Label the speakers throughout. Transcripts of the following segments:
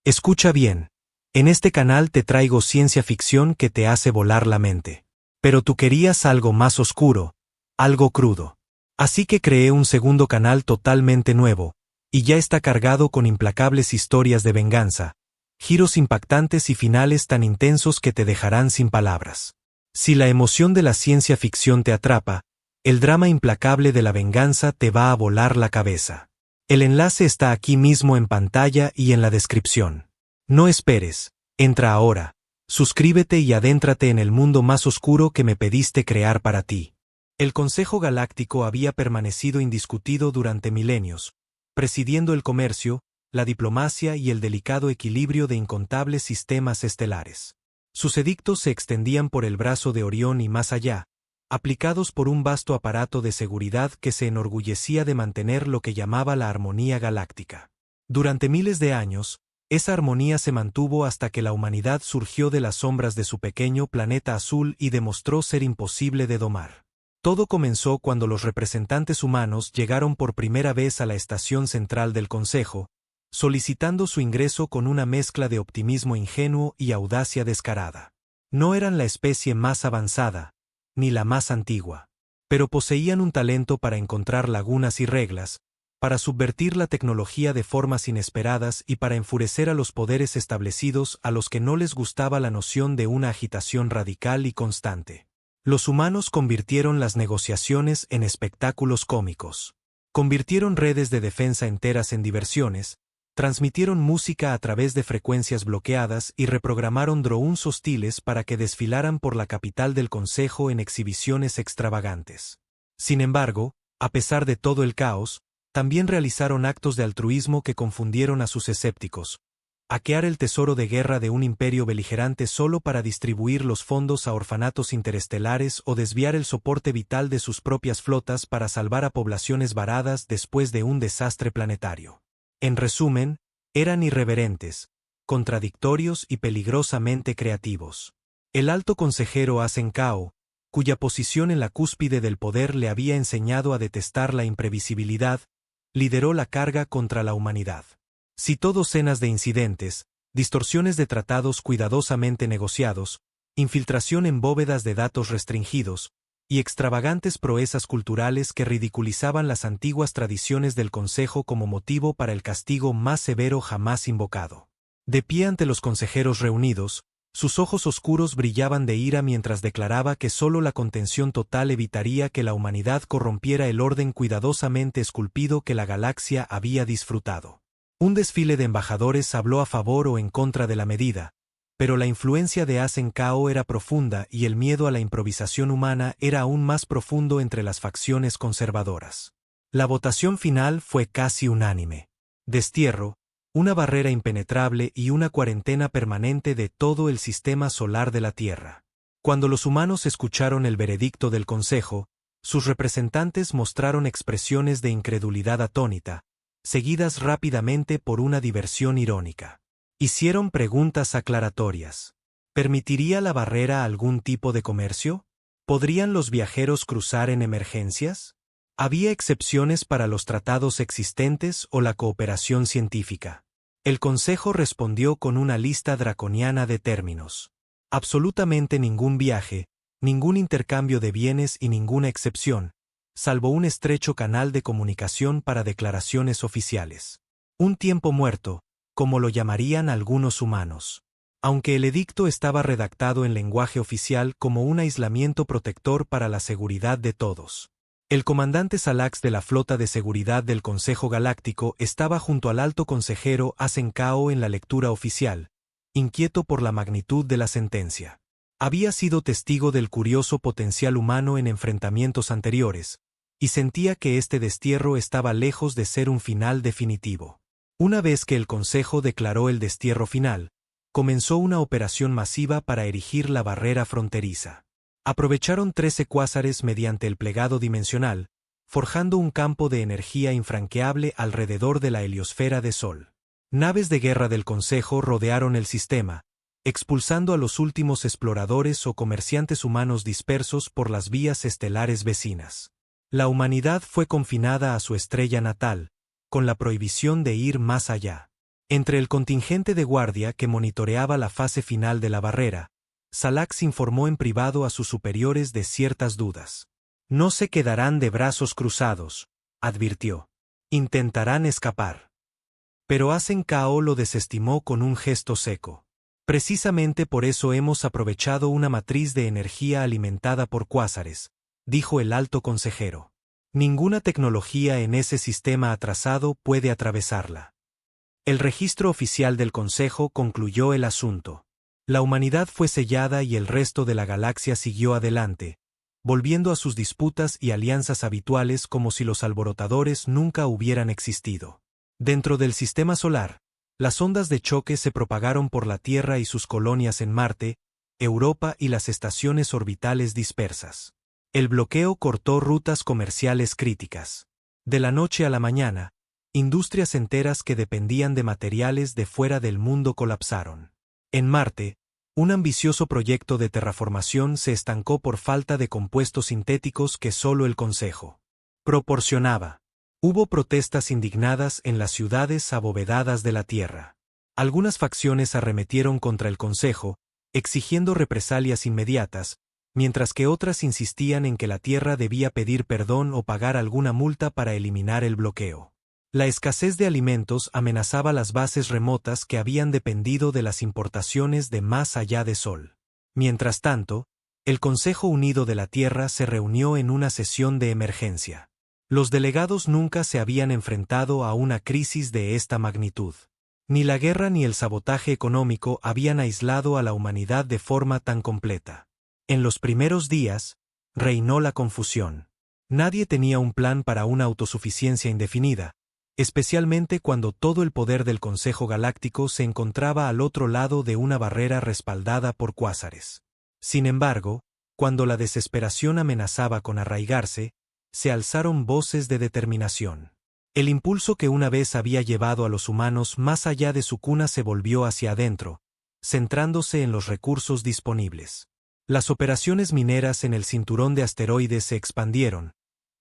Speaker 1: Escucha bien. En este canal te traigo ciencia ficción que te hace volar la mente. Pero tú querías algo más oscuro, algo crudo. Así que creé un segundo canal totalmente nuevo, y ya está cargado con implacables historias de venganza, giros impactantes y finales tan intensos que te dejarán sin palabras. Si la emoción de la ciencia ficción te atrapa, el drama implacable de la venganza te va a volar la cabeza. El enlace está aquí mismo en pantalla y en la descripción. No esperes, entra ahora, suscríbete y adéntrate en el mundo más oscuro que me pediste crear para ti. El Consejo Galáctico había permanecido indiscutido durante milenios, presidiendo el comercio, la diplomacia y el delicado equilibrio de incontables sistemas estelares. Sus edictos se extendían por el brazo de Orión y más allá, aplicados por un vasto aparato de seguridad que se enorgullecía de mantener lo que llamaba la armonía galáctica. Durante miles de años, esa armonía se mantuvo hasta que la humanidad surgió de las sombras de su pequeño planeta azul y demostró ser imposible de domar. Todo comenzó cuando los representantes humanos llegaron por primera vez a la estación central del Consejo, solicitando su ingreso con una mezcla de optimismo ingenuo y audacia descarada. No eran la especie más avanzada, ni la más antigua, pero poseían un talento para encontrar lagunas y reglas, para subvertir la tecnología de formas inesperadas y para enfurecer a los poderes establecidos a los que no les gustaba la noción de una agitación radical y constante. Los humanos convirtieron las negociaciones en espectáculos cómicos. Convirtieron redes de defensa enteras en diversiones, transmitieron música a través de frecuencias bloqueadas y reprogramaron drones hostiles para que desfilaran por la capital del Consejo en exhibiciones extravagantes. Sin embargo, a pesar de todo el caos, también realizaron actos de altruismo que confundieron a sus escépticos. Hackear el tesoro de guerra de un imperio beligerante solo para distribuir los fondos a orfanatos interestelares o desviar el soporte vital de sus propias flotas para salvar a poblaciones varadas después de un desastre planetario. En resumen, eran irreverentes, contradictorios y peligrosamente creativos. El alto consejero Asenkao, cuya posición en la cúspide del poder le había enseñado a detestar la imprevisibilidad, lideró la carga contra la humanidad. Citó docenas de incidentes, distorsiones de tratados cuidadosamente negociados, infiltración en bóvedas de datos restringidos, y extravagantes proezas culturales que ridiculizaban las antiguas tradiciones del Consejo como motivo para el castigo más severo jamás invocado. De pie ante los consejeros reunidos, sus ojos oscuros brillaban de ira mientras declaraba que solo la contención total evitaría que la humanidad corrompiera el orden cuidadosamente esculpido que la galaxia había disfrutado. Un desfile de embajadores habló a favor o en contra de la medida, pero la influencia de Asenkao era profunda y el miedo a la improvisación humana era aún más profundo entre las facciones conservadoras. La votación final fue casi unánime. Destierro, una barrera impenetrable y una cuarentena permanente de todo el sistema solar de la Tierra. Cuando los humanos escucharon el veredicto del Consejo, sus representantes mostraron expresiones de incredulidad atónita, seguidas rápidamente por una diversión irónica. Hicieron preguntas aclaratorias. ¿Permitiría la barrera algún tipo de comercio? ¿Podrían los viajeros cruzar en emergencias? ¿Había excepciones para los tratados existentes o la cooperación científica? El Consejo respondió con una lista draconiana de términos. Absolutamente ningún viaje, ningún intercambio de bienes y ninguna excepción, salvo un estrecho canal de comunicación para declaraciones oficiales. Un tiempo muerto, como lo llamarían algunos humanos. Aunque el edicto estaba redactado en lenguaje oficial como un aislamiento protector para la seguridad de todos. El comandante Salax de la Flota de Seguridad del Consejo Galáctico estaba junto al alto consejero Asenkao en la lectura oficial, inquieto por la magnitud de la sentencia. Había sido testigo del curioso potencial humano en enfrentamientos anteriores, y sentía que este destierro estaba lejos de ser un final definitivo. Una vez que el Consejo declaró el destierro final, comenzó una operación masiva para erigir la barrera fronteriza. Aprovecharon 13 cuásares mediante el plegado dimensional, forjando un campo de energía infranqueable alrededor de la heliosfera de Sol. Naves de guerra del Consejo rodearon el sistema, expulsando a los últimos exploradores o comerciantes humanos dispersos por las vías estelares vecinas. La humanidad fue confinada a su estrella natal, con la prohibición de ir más allá. Entre el contingente de guardia que monitoreaba la fase final de la barrera, Salax informó en privado a sus superiores de ciertas dudas. No se quedarán de brazos cruzados, advirtió. Intentarán escapar. Pero Asenkao lo desestimó con un gesto seco. Precisamente por eso hemos aprovechado una matriz de energía alimentada por cuásares, dijo el alto consejero. Ninguna tecnología en ese sistema atrasado puede atravesarla. El registro oficial del Consejo concluyó el asunto. La humanidad fue sellada y el resto de la galaxia siguió adelante, volviendo a sus disputas y alianzas habituales como si los alborotadores nunca hubieran existido. Dentro del sistema solar, las ondas de choque se propagaron por la Tierra y sus colonias en Marte, Europa y las estaciones orbitales dispersas. El bloqueo cortó rutas comerciales críticas. De la noche a la mañana, industrias enteras que dependían de materiales de fuera del mundo colapsaron. En Marte, un ambicioso proyecto de terraformación se estancó por falta de compuestos sintéticos que solo el Consejo proporcionaba. Hubo protestas indignadas en las ciudades abovedadas de la Tierra. Algunas facciones arremetieron contra el Consejo, exigiendo represalias inmediatas, mientras que otras insistían en que la Tierra debía pedir perdón o pagar alguna multa para eliminar el bloqueo. La escasez de alimentos amenazaba las bases remotas que habían dependido de las importaciones de más allá de Sol. Mientras tanto, el Consejo Unido de la Tierra se reunió en una sesión de emergencia. Los delegados nunca se habían enfrentado a una crisis de esta magnitud. Ni la guerra ni el sabotaje económico habían aislado a la humanidad de forma tan completa. En los primeros días, reinó la confusión. Nadie tenía un plan para una autosuficiencia indefinida, especialmente cuando todo el poder del Consejo Galáctico se encontraba al otro lado de una barrera respaldada por cuásares. Sin embargo, cuando la desesperación amenazaba con arraigarse, se alzaron voces de determinación. El impulso que una vez había llevado a los humanos más allá de su cuna se volvió hacia adentro, centrándose en los recursos disponibles. Las operaciones mineras en el cinturón de asteroides se expandieron,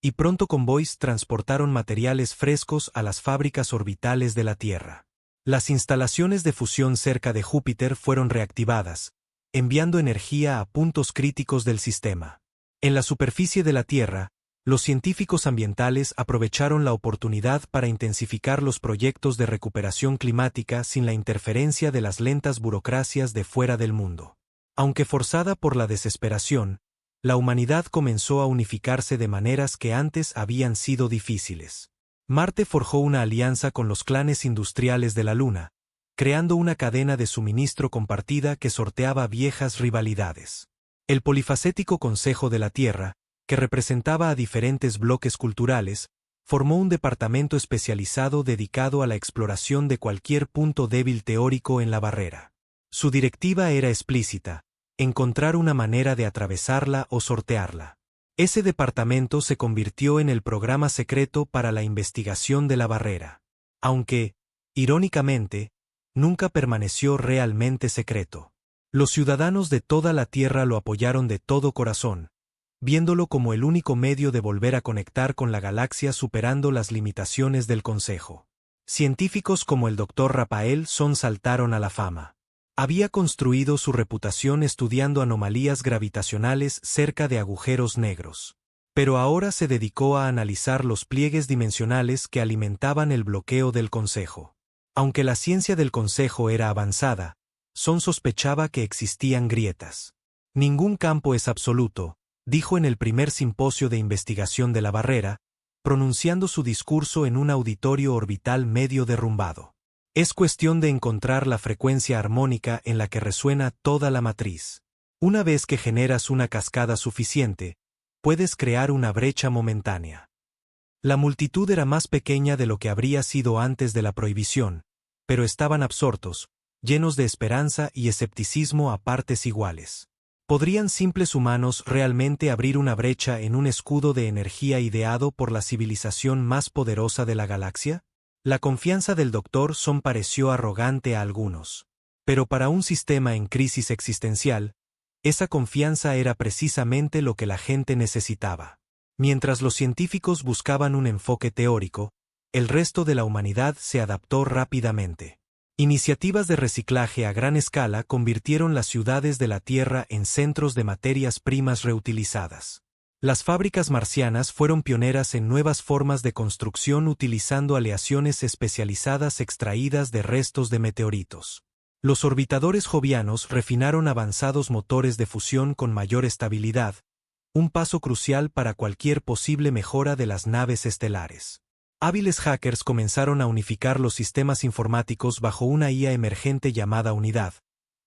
Speaker 1: y pronto convoys transportaron materiales frescos a las fábricas orbitales de la Tierra. Las instalaciones de fusión cerca de Júpiter fueron reactivadas, enviando energía a puntos críticos del sistema. En la superficie de la Tierra, los científicos ambientales aprovecharon la oportunidad para intensificar los proyectos de recuperación climática sin la interferencia de las lentas burocracias de fuera del mundo. Aunque forzada por la desesperación, la humanidad comenzó a unificarse de maneras que antes habían sido difíciles. Marte forjó una alianza con los clanes industriales de la Luna, creando una cadena de suministro compartida que sorteaba viejas rivalidades. El polifacético Consejo de la Tierra, que representaba a diferentes bloques culturales, formó un departamento especializado dedicado a la exploración de cualquier punto débil teórico en la barrera. Su directiva era explícita: encontrar una manera de atravesarla o sortearla. Ese departamento se convirtió en el programa secreto para la investigación de la barrera. Aunque, irónicamente, nunca permaneció realmente secreto. Los ciudadanos de toda la Tierra lo apoyaron de todo corazón, viéndolo como el único medio de volver a conectar con la galaxia superando las limitaciones del Consejo. Científicos como el Dr. Rafael Son saltaron a la fama. Había construido su reputación estudiando anomalías gravitacionales cerca de agujeros negros. Pero ahora se dedicó a analizar los pliegues dimensionales que alimentaban el bloqueo del Consejo. Aunque la ciencia del Consejo era avanzada, Son sospechaba que existían grietas. Ningún campo es absoluto, dijo en el primer simposio de investigación de la barrera, pronunciando su discurso en un auditorio orbital medio derrumbado. Es cuestión de encontrar la frecuencia armónica en la que resuena toda la matriz. Una vez que generas una cascada suficiente, puedes crear una brecha momentánea. La multitud era más pequeña de lo que habría sido antes de la prohibición, pero estaban absortos, llenos de esperanza y escepticismo a partes iguales. ¿Podrían simples humanos realmente abrir una brecha en un escudo de energía ideado por la civilización más poderosa de la galaxia? La confianza del Dr. Son pareció arrogante a algunos. Pero para un sistema en crisis existencial, esa confianza era precisamente lo que la gente necesitaba. Mientras los científicos buscaban un enfoque teórico, el resto de la humanidad se adaptó rápidamente. Iniciativas de reciclaje a gran escala convirtieron las ciudades de la Tierra en centros de materias primas reutilizadas. Las fábricas marcianas fueron pioneras en nuevas formas de construcción utilizando aleaciones especializadas extraídas de restos de meteoritos. Los orbitadores jovianos refinaron avanzados motores de fusión con mayor estabilidad, un paso crucial para cualquier posible mejora de las naves estelares. Hábiles hackers comenzaron a unificar los sistemas informáticos bajo una IA emergente llamada Unidad,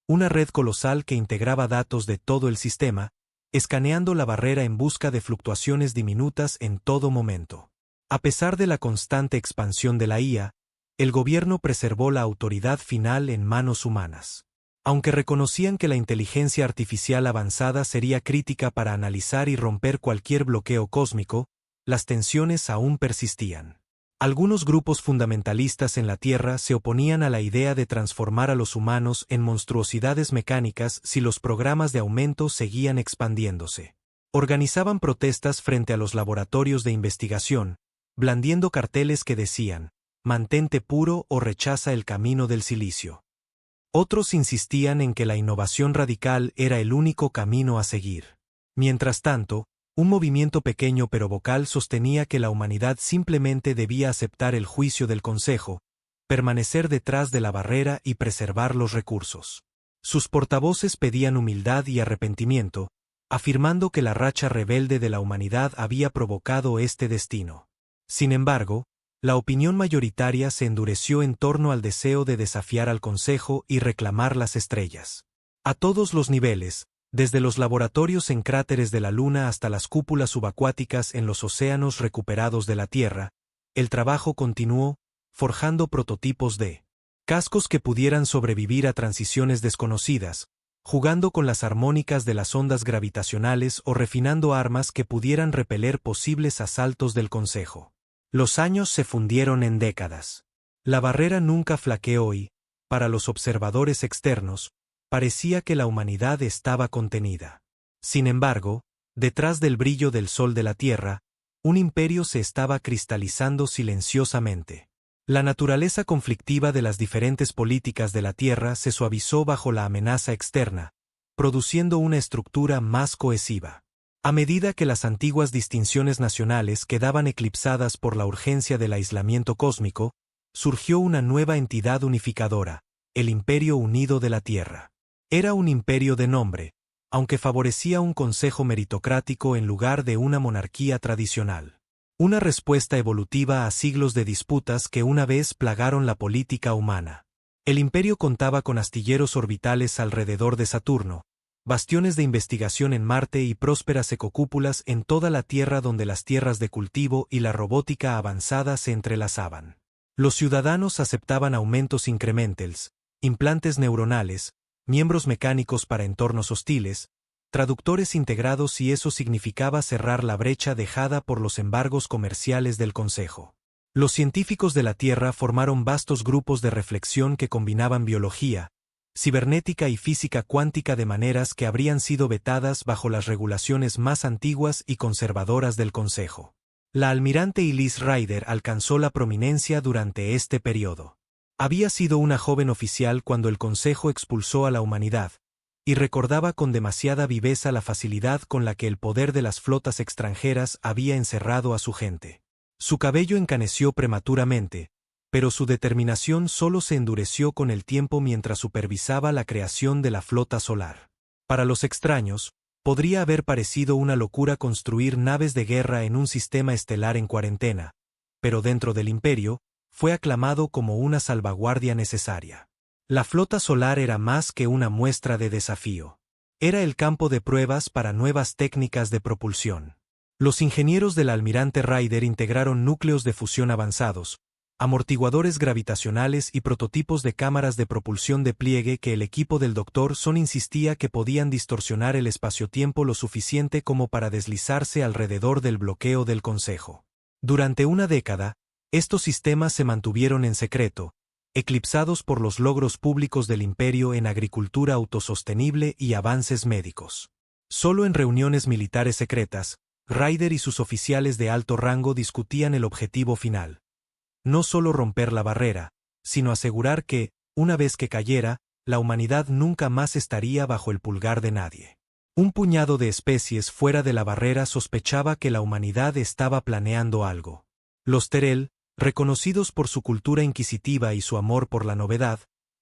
Speaker 1: una red colosal que integraba datos de todo el sistema, escaneando la barrera en busca de fluctuaciones diminutas en todo momento. A pesar de la constante expansión de la IA, el gobierno preservó la autoridad final en manos humanas. Aunque reconocían que la inteligencia artificial avanzada sería crítica para analizar y romper cualquier bloqueo cósmico, las tensiones aún persistían. Algunos grupos fundamentalistas en la Tierra se oponían a la idea de transformar a los humanos en monstruosidades mecánicas si los programas de aumento seguían expandiéndose. Organizaban protestas frente a los laboratorios de investigación, blandiendo carteles que decían, «Mantente puro o rechaza el camino del silicio». Otros insistían en que la innovación radical era el único camino a seguir. Mientras tanto, un movimiento pequeño pero vocal sostenía que la humanidad simplemente debía aceptar el juicio del Consejo, permanecer detrás de la barrera y preservar los recursos. Sus portavoces pedían humildad y arrepentimiento, afirmando que la racha rebelde de la humanidad había provocado este destino. Sin embargo, la opinión mayoritaria se endureció en torno al deseo de desafiar al Consejo y reclamar las estrellas. A todos los niveles, desde los laboratorios en cráteres de la Luna hasta las cúpulas subacuáticas en los océanos recuperados de la Tierra, el trabajo continuó, forjando prototipos de cascos que pudieran sobrevivir a transiciones desconocidas, jugando con las armónicas de las ondas gravitacionales o refinando armas que pudieran repeler posibles asaltos del Consejo. Los años se fundieron en décadas. La barrera nunca flaqueó y, para los observadores externos, parecía que la humanidad estaba contenida. Sin embargo, detrás del brillo del sol de la Tierra, un imperio se estaba cristalizando silenciosamente. La naturaleza conflictiva de las diferentes políticas de la Tierra se suavizó bajo la amenaza externa, produciendo una estructura más cohesiva. A medida que las antiguas distinciones nacionales quedaban eclipsadas por la urgencia del aislamiento cósmico, surgió una nueva entidad unificadora, el Imperio Unido de la Tierra. Era un imperio de nombre, aunque favorecía un consejo meritocrático en lugar de una monarquía tradicional. Una respuesta evolutiva a siglos de disputas que una vez plagaron la política humana. El imperio contaba con astilleros orbitales alrededor de Saturno, bastiones de investigación en Marte y prósperas ecocúpulas en toda la Tierra donde las tierras de cultivo y la robótica avanzada se entrelazaban. Los ciudadanos aceptaban aumentos incrementals, implantes neuronales, miembros mecánicos para entornos hostiles, traductores integrados y eso significaba cerrar la brecha dejada por los embargos comerciales del Consejo. Los científicos de la Tierra formaron vastos grupos de reflexión que combinaban biología, cibernética y física cuántica de maneras que habrían sido vetadas bajo las regulaciones más antiguas y conservadoras del Consejo. La almirante Elise Ryder alcanzó la prominencia durante este periodo. Había sido una joven oficial cuando el Consejo expulsó a la humanidad, y recordaba con demasiada viveza la facilidad con la que el poder de las flotas extranjeras había encerrado a su gente. Su cabello encaneció prematuramente, pero su determinación solo se endureció con el tiempo mientras supervisaba la creación de la flota solar. Para los extraños, podría haber parecido una locura construir naves de guerra en un sistema estelar en cuarentena, pero dentro del imperio, fue aclamado como una salvaguardia necesaria. La flota solar era más que una muestra de desafío. Era el campo de pruebas para nuevas técnicas de propulsión. Los ingenieros del almirante Ryder integraron núcleos de fusión avanzados, amortiguadores gravitacionales y prototipos de cámaras de propulsión de pliegue que el equipo del Dr. Son insistía que podían distorsionar el espacio-tiempo lo suficiente como para deslizarse alrededor del bloqueo del Consejo. Durante una década, estos sistemas se mantuvieron en secreto, eclipsados por los logros públicos del imperio en agricultura autosostenible y avances médicos. Solo en reuniones militares secretas, Ryder y sus oficiales de alto rango discutían el objetivo final. No solo romper la barrera, sino asegurar que, Una vez que cayera, la humanidad nunca más estaría bajo el pulgar de nadie. Un puñado de especies fuera de la barrera sospechaba que la humanidad estaba planeando algo. Los Terel, reconocidos por su cultura inquisitiva y su amor por la novedad,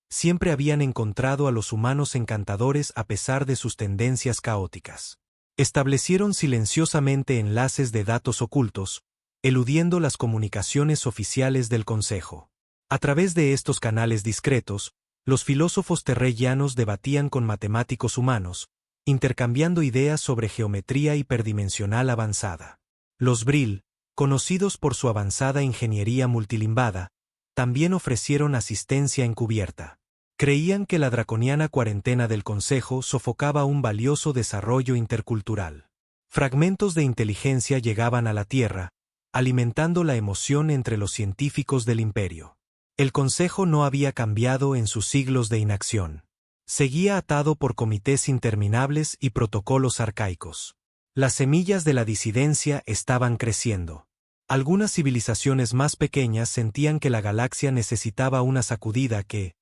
Speaker 1: siempre habían encontrado a los humanos encantadores a pesar de sus tendencias caóticas. Establecieron silenciosamente enlaces de datos ocultos, eludiendo las comunicaciones oficiales del Consejo. A través de estos canales discretos, los filósofos terrellianos debatían con matemáticos humanos, intercambiando ideas sobre geometría hiperdimensional avanzada. Los Vril, conocidos por su avanzada ingeniería multilimbada, también ofrecieron asistencia encubierta. Creían que la draconiana cuarentena del Consejo sofocaba un valioso desarrollo intercultural. Fragmentos de inteligencia llegaban a la Tierra, alimentando la emoción entre los científicos del Imperio. El Consejo no había cambiado en sus siglos de inacción. Seguía atado por comités interminables y protocolos arcaicos. Las semillas de la disidencia estaban creciendo. Algunas civilizaciones más pequeñas sentían que la galaxia necesitaba una sacudida que,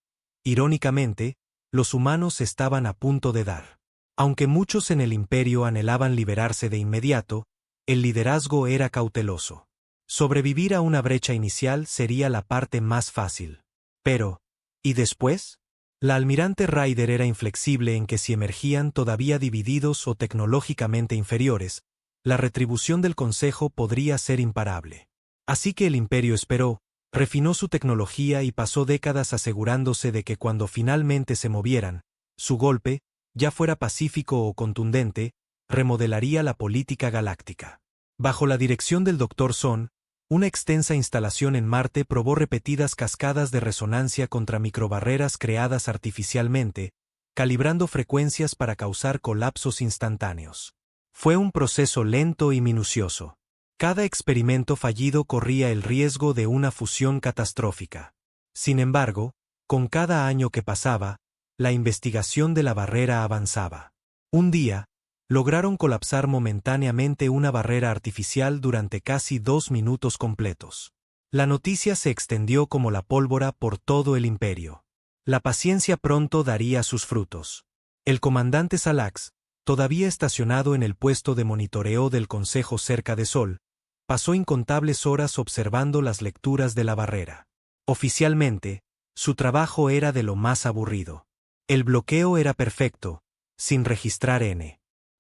Speaker 1: irónicamente, los humanos estaban a punto de dar. Aunque muchos en el Imperio anhelaban liberarse de inmediato, el liderazgo era cauteloso. Sobrevivir a una brecha inicial sería la parte más fácil. Pero, ¿y después? La almirante Ryder era inflexible en que si emergían todavía divididos o tecnológicamente inferiores, la retribución del Consejo podría ser imparable. Así que el Imperio esperó, refinó su tecnología y pasó décadas asegurándose de que cuando finalmente se movieran, su golpe, ya fuera pacífico o contundente, remodelaría la política galáctica. Bajo la dirección del Dr. Son, una extensa instalación en Marte probó repetidas cascadas de resonancia contra microbarreras creadas artificialmente, calibrando frecuencias para causar colapsos instantáneos. Fue un proceso lento y minucioso. Cada experimento fallido corría el riesgo de una fusión catastrófica. Sin embargo, con cada año que pasaba, la investigación de la barrera avanzaba. Un día, lograron colapsar momentáneamente una barrera artificial durante casi 2 minutos completos. La noticia se extendió como la pólvora por todo el Imperio. La paciencia pronto daría sus frutos. El comandante Salax, todavía estacionado en el puesto de monitoreo del Consejo cerca de Sol, pasó incontables horas observando las lecturas de la barrera. Oficialmente, su trabajo era de lo más aburrido. El bloqueo era perfecto, sin registrar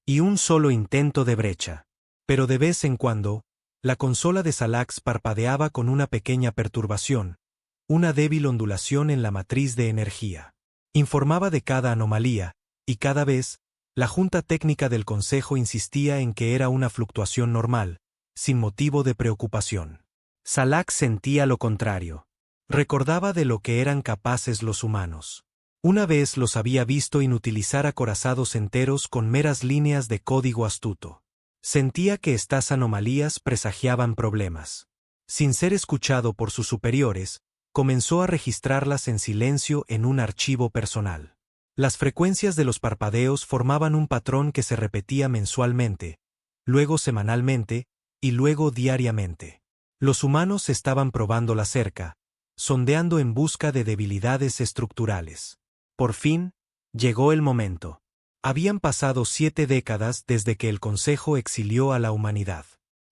Speaker 1: y un solo intento de brecha. Pero de vez en cuando, la consola de Salax parpadeaba con una pequeña perturbación, una débil ondulación en la matriz de energía. Informaba de cada anomalía, y cada vez, la Junta Técnica del Consejo insistía en que era una fluctuación normal, sin motivo de preocupación. Salax sentía lo contrario. Recordaba de lo que eran capaces los humanos. Una vez los había visto inutilizar acorazados enteros con meras líneas de código astuto. Sentía que estas anomalías presagiaban problemas. Sin ser escuchado por sus superiores, comenzó a registrarlas en silencio en un archivo personal. Las frecuencias de los parpadeos formaban un patrón que se repetía mensualmente, luego semanalmente, y luego diariamente. Los humanos estaban probando la cerca, sondeando en busca de debilidades estructurales. Por fin, llegó el momento. Habían pasado 7 décadas desde que el Consejo exilió a la humanidad.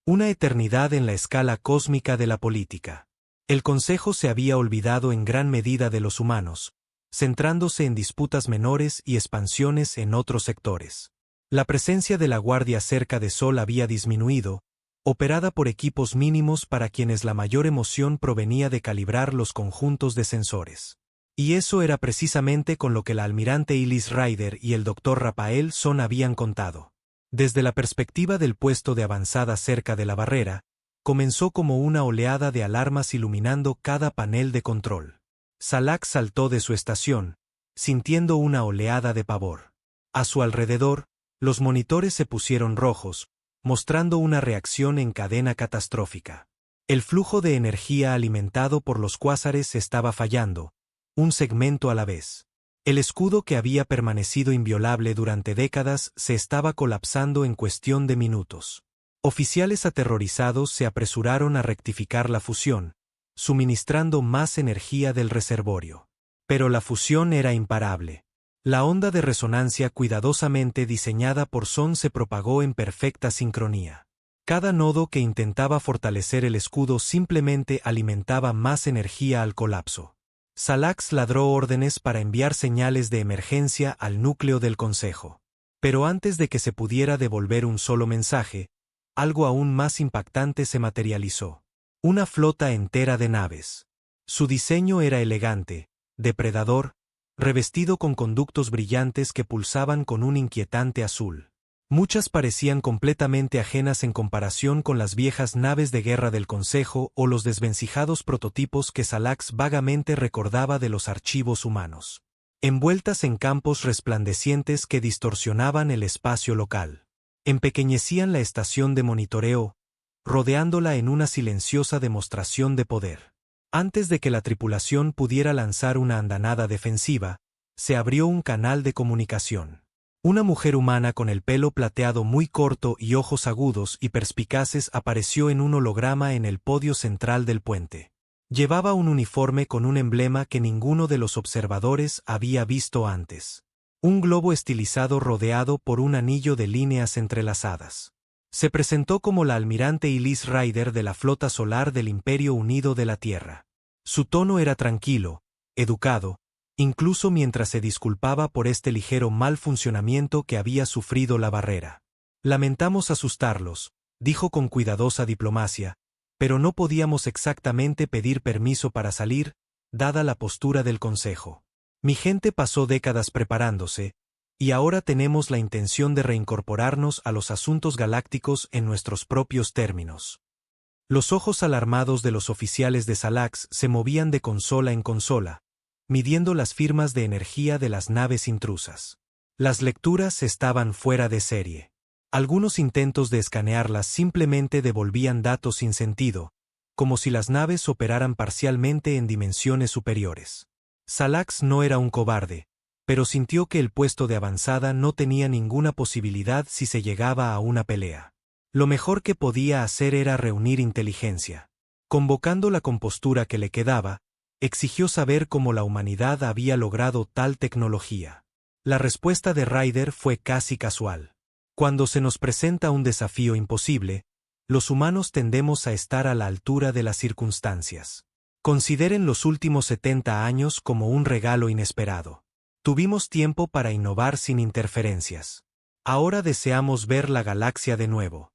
Speaker 1: Una eternidad en la escala cósmica de la política. El Consejo se había olvidado en gran medida de los humanos, centrándose en disputas menores y expansiones en otros sectores. La presencia de la Guardia cerca de Sol había disminuido, operada por equipos mínimos para quienes la mayor emoción provenía de calibrar los conjuntos de sensores. Y eso era precisamente con lo que la almirante Ilis Ryder y el Dr. Rafael Son habían contado. Desde la perspectiva del puesto de avanzada cerca de la barrera, comenzó como una oleada de alarmas iluminando cada panel de control. Salax saltó de su estación, sintiendo una oleada de pavor. A su alrededor, los monitores se pusieron rojos, mostrando una reacción en cadena catastrófica. El flujo de energía alimentado por los cuásares estaba fallando, un segmento a la vez. El escudo que había permanecido inviolable durante décadas se estaba colapsando en cuestión de minutos. Oficiales aterrorizados se apresuraron a rectificar la fusión, suministrando más energía del reservorio. Pero la fusión era imparable. La onda de resonancia cuidadosamente diseñada por Son se propagó en perfecta sincronía. Cada nodo que intentaba fortalecer el escudo simplemente alimentaba más energía al colapso. Salax ladró órdenes para enviar señales de emergencia al núcleo del Consejo. Pero antes de que se pudiera devolver un solo mensaje, algo aún más impactante se materializó. Una flota entera de naves. Su diseño era elegante, depredador, revestido con conductos brillantes que pulsaban con un inquietante azul. Muchas parecían completamente ajenas en comparación con las viejas naves de guerra del Consejo o los desvencijados prototipos que Salax vagamente recordaba de los archivos humanos. Envueltas en campos resplandecientes que distorsionaban el espacio local. Empequeñecían la estación de monitoreo, rodeándola en una silenciosa demostración de poder. Antes de que la tripulación pudiera lanzar una andanada defensiva, se abrió un canal de comunicación. Una mujer humana con el pelo plateado muy corto y ojos agudos y perspicaces apareció en un holograma en el podio central del puente. Llevaba un uniforme con un emblema que ninguno de los observadores había visto antes. Un globo estilizado rodeado por un anillo de líneas entrelazadas. Se presentó como la almirante Elise Ryder de la flota solar del Imperio Unido de la Tierra. Su tono era tranquilo, educado, incluso mientras se disculpaba por este ligero mal funcionamiento que había sufrido la barrera. Lamentamos asustarlos, dijo con cuidadosa diplomacia, pero no podíamos exactamente pedir permiso para salir, dada la postura del Consejo. Mi gente pasó décadas preparándose, y ahora tenemos la intención de reincorporarnos a los asuntos galácticos en nuestros propios términos. Los ojos alarmados de los oficiales de Salax se movían de consola en consola, midiendo las firmas de energía de las naves intrusas. Las lecturas estaban fuera de serie. Algunos intentos de escanearlas simplemente devolvían datos sin sentido, como si las naves operaran parcialmente en dimensiones superiores. Salax no era un cobarde, pero sintió que el puesto de avanzada no tenía ninguna posibilidad si se llegaba a una pelea. Lo mejor que podía hacer era reunir inteligencia. Convocando la compostura que le quedaba, exigió saber cómo la humanidad había logrado tal tecnología. La respuesta de Ryder fue casi casual. Cuando se nos presenta un desafío imposible, los humanos tendemos a estar a la altura de las circunstancias. Consideren los últimos 70 años como un regalo inesperado. Tuvimos tiempo para innovar sin interferencias. Ahora deseamos ver la galaxia de nuevo.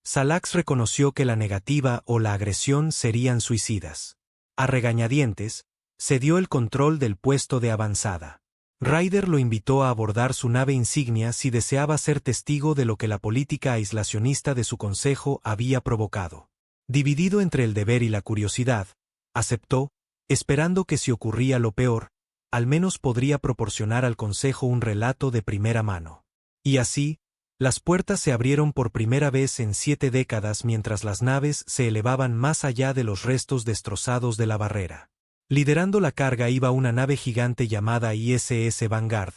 Speaker 1: Salax reconoció que la negativa o la agresión serían suicidas. A regañadientes, cedió el control del puesto de avanzada. Ryder lo invitó a abordar su nave insignia si deseaba ser testigo de lo que la política aislacionista de su consejo había provocado. Dividido entre el deber y la curiosidad, aceptó, esperando que si ocurría lo peor, al menos podría proporcionar al consejo un relato de primera mano. Y así, las puertas se abrieron por primera vez en 7 décadas mientras las naves se elevaban más allá de los restos destrozados de la barrera. Liderando la carga iba una nave gigante llamada ISS Vanguard,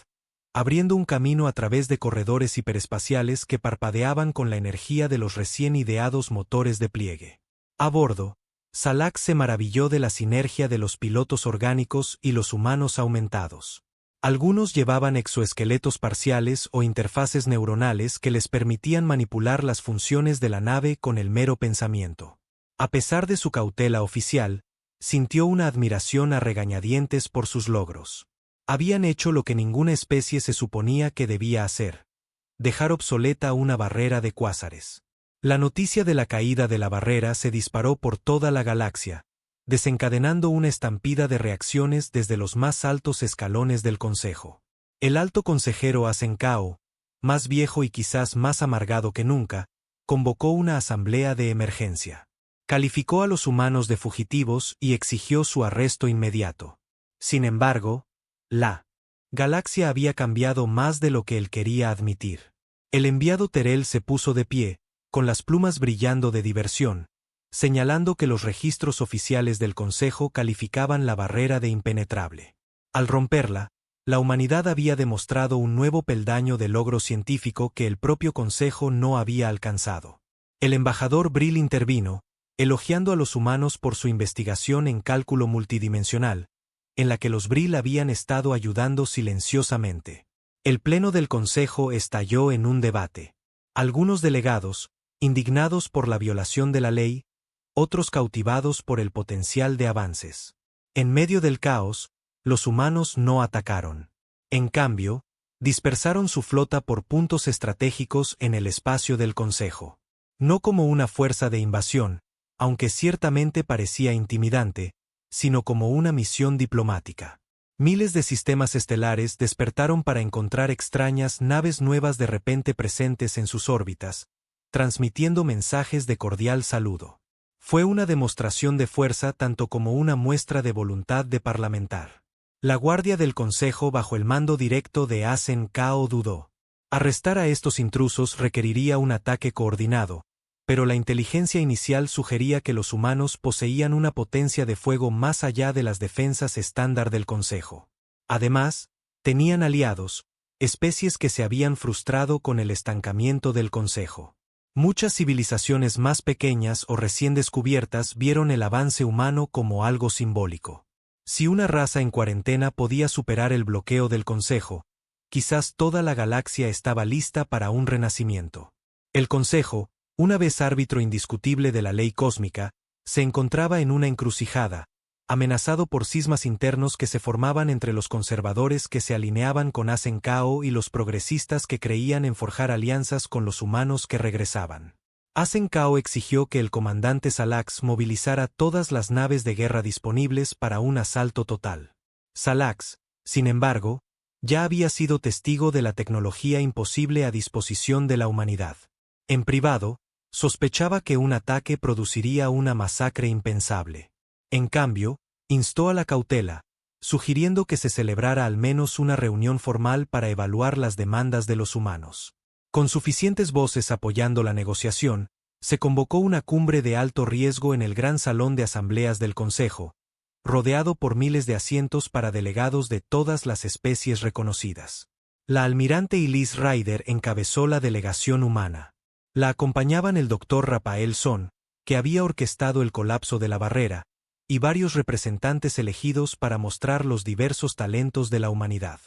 Speaker 1: abriendo un camino a través de corredores hiperespaciales que parpadeaban con la energía de los recién ideados motores de pliegue. A bordo, Salax se maravilló de la sinergia de los pilotos orgánicos y los humanos aumentados. Algunos llevaban exoesqueletos parciales o interfaces neuronales que les permitían manipular las funciones de la nave con el mero pensamiento. A pesar de su cautela oficial, sintió una admiración a regañadientes por sus logros. Habían hecho lo que ninguna especie se suponía que debía hacer: dejar obsoleta una barrera de cuásares. La noticia de la caída de la barrera se disparó por toda la galaxia, desencadenando una estampida de reacciones desde los más altos escalones del Consejo. El alto consejero Asenkao, más viejo y quizás más amargado que nunca, convocó una asamblea de emergencia. Calificó a los humanos de fugitivos y exigió su arresto inmediato. Sin embargo, la galaxia había cambiado más de lo que él quería admitir. El enviado Terrell se puso de pie, con las plumas brillando de diversión, señalando que los registros oficiales del Consejo calificaban la barrera de impenetrable. Al romperla, la humanidad había demostrado un nuevo peldaño de logro científico que el propio Consejo no había alcanzado. El embajador Brill intervino, elogiando a los humanos por su investigación en cálculo multidimensional, en la que los Brill habían estado ayudando silenciosamente. El pleno del Consejo estalló en un debate. Algunos delegados, indignados por la violación de la ley, otros cautivados por el potencial de avances. En medio del caos, los humanos no atacaron. En cambio, dispersaron su flota por puntos estratégicos en el espacio del Consejo. No como una fuerza de invasión, aunque ciertamente parecía intimidante, sino como una misión diplomática. Miles de sistemas estelares despertaron para encontrar extrañas naves nuevas de repente presentes en sus órbitas, transmitiendo mensajes de cordial saludo. Fue una demostración de fuerza tanto como una muestra de voluntad de parlamentar. La guardia del Consejo bajo el mando directo de Asen Kao dudó. Arrestar a estos intrusos requeriría un ataque coordinado, pero la inteligencia inicial sugería que los humanos poseían una potencia de fuego más allá de las defensas estándar del Consejo. Además, tenían aliados, especies que se habían frustrado con el estancamiento del Consejo. Muchas civilizaciones más pequeñas o recién descubiertas vieron el avance humano como algo simbólico. Si una raza en cuarentena podía superar el bloqueo del Consejo, quizás toda la galaxia estaba lista para un renacimiento. El Consejo, una vez árbitro indiscutible de la ley cósmica, se encontraba en una encrucijada, amenazado por cismas internos que se formaban entre los conservadores que se alineaban con Asen Kao y los progresistas que creían en forjar alianzas con los humanos que regresaban. Asen Kao exigió que el comandante Salax movilizara todas las naves de guerra disponibles para un asalto total. Salax, sin embargo, ya había sido testigo de la tecnología imposible a disposición de la humanidad. En privado, sospechaba que un ataque produciría una masacre impensable. En cambio, instó a la cautela, sugiriendo que se celebrara al menos una reunión formal para evaluar las demandas de los humanos. Con suficientes voces apoyando la negociación, se convocó una cumbre de alto riesgo en el gran salón de asambleas del Consejo, rodeado por miles de asientos para delegados de todas las especies reconocidas. La almirante Elise Ryder encabezó la delegación humana. La acompañaban el Dr. Rafael Son, que había orquestado el colapso de la barrera, y varios representantes elegidos para mostrar los diversos talentos de la humanidad.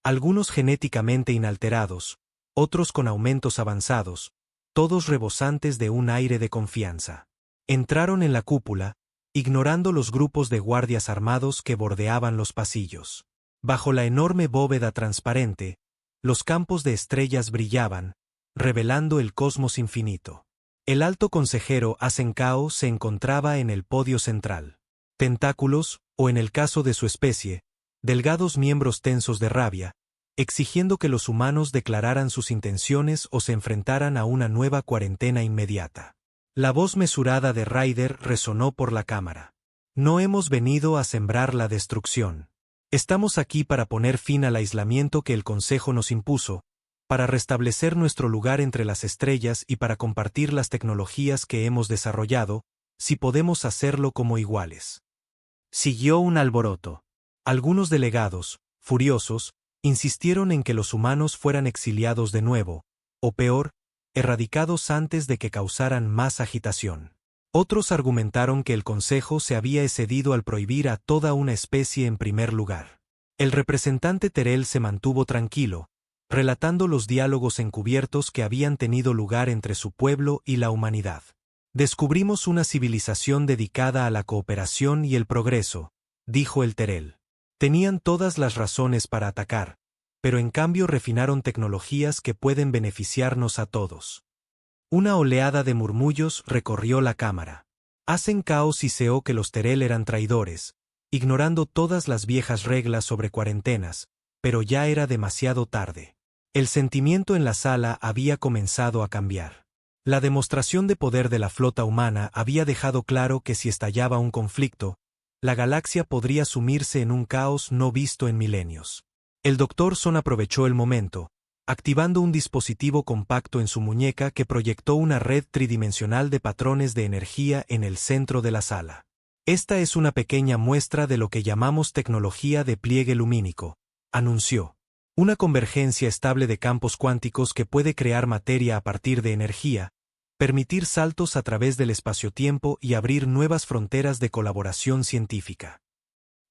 Speaker 1: Algunos genéticamente inalterados, otros con aumentos avanzados, todos rebosantes de un aire de confianza. Entraron en la cúpula, ignorando los grupos de guardias armados que bordeaban los pasillos. Bajo la enorme bóveda transparente, los campos de estrellas brillaban, revelando el cosmos infinito. El alto consejero Asen Kao se encontraba en el podio central. Tentáculos, o en el caso de su especie, delgados miembros tensos de rabia, exigiendo que los humanos declararan sus intenciones o se enfrentaran a una nueva cuarentena inmediata. La voz mesurada de Ryder resonó por la cámara. No hemos venido a sembrar la destrucción. Estamos aquí para poner fin al aislamiento que el Consejo nos impuso, para restablecer nuestro lugar entre las estrellas y para compartir las tecnologías que hemos desarrollado, si podemos hacerlo como iguales. Siguió un alboroto. Algunos delegados, furiosos, insistieron en que los humanos fueran exiliados de nuevo, o peor, erradicados antes de que causaran más agitación. Otros argumentaron que el Consejo se había excedido al prohibir a toda una especie en primer lugar. El representante Terrell se mantuvo tranquilo, relatando los diálogos encubiertos que habían tenido lugar entre su pueblo y la humanidad. Descubrimos una civilización dedicada a la cooperación y el progreso, dijo el Terrell. Tenían todas las razones para atacar, pero en cambio refinaron tecnologías que pueden beneficiarnos a todos. Una oleada de murmullos recorrió la cámara. Asen Kao siseó que los Terrell eran traidores, ignorando todas las viejas reglas sobre cuarentenas, pero ya era demasiado tarde. El sentimiento en la sala había comenzado a cambiar. La demostración de poder de la flota humana había dejado claro que si estallaba un conflicto, la galaxia podría sumirse en un caos no visto en milenios. El Dr. Son aprovechó el momento, activando un dispositivo compacto en su muñeca que proyectó una red tridimensional de patrones de energía en el centro de la sala. Esta es una pequeña muestra de lo que llamamos tecnología de pliegue lumínico, anunció. Una convergencia estable de campos cuánticos que puede crear materia a partir de energía, permitir saltos a través del espacio-tiempo y abrir nuevas fronteras de colaboración científica.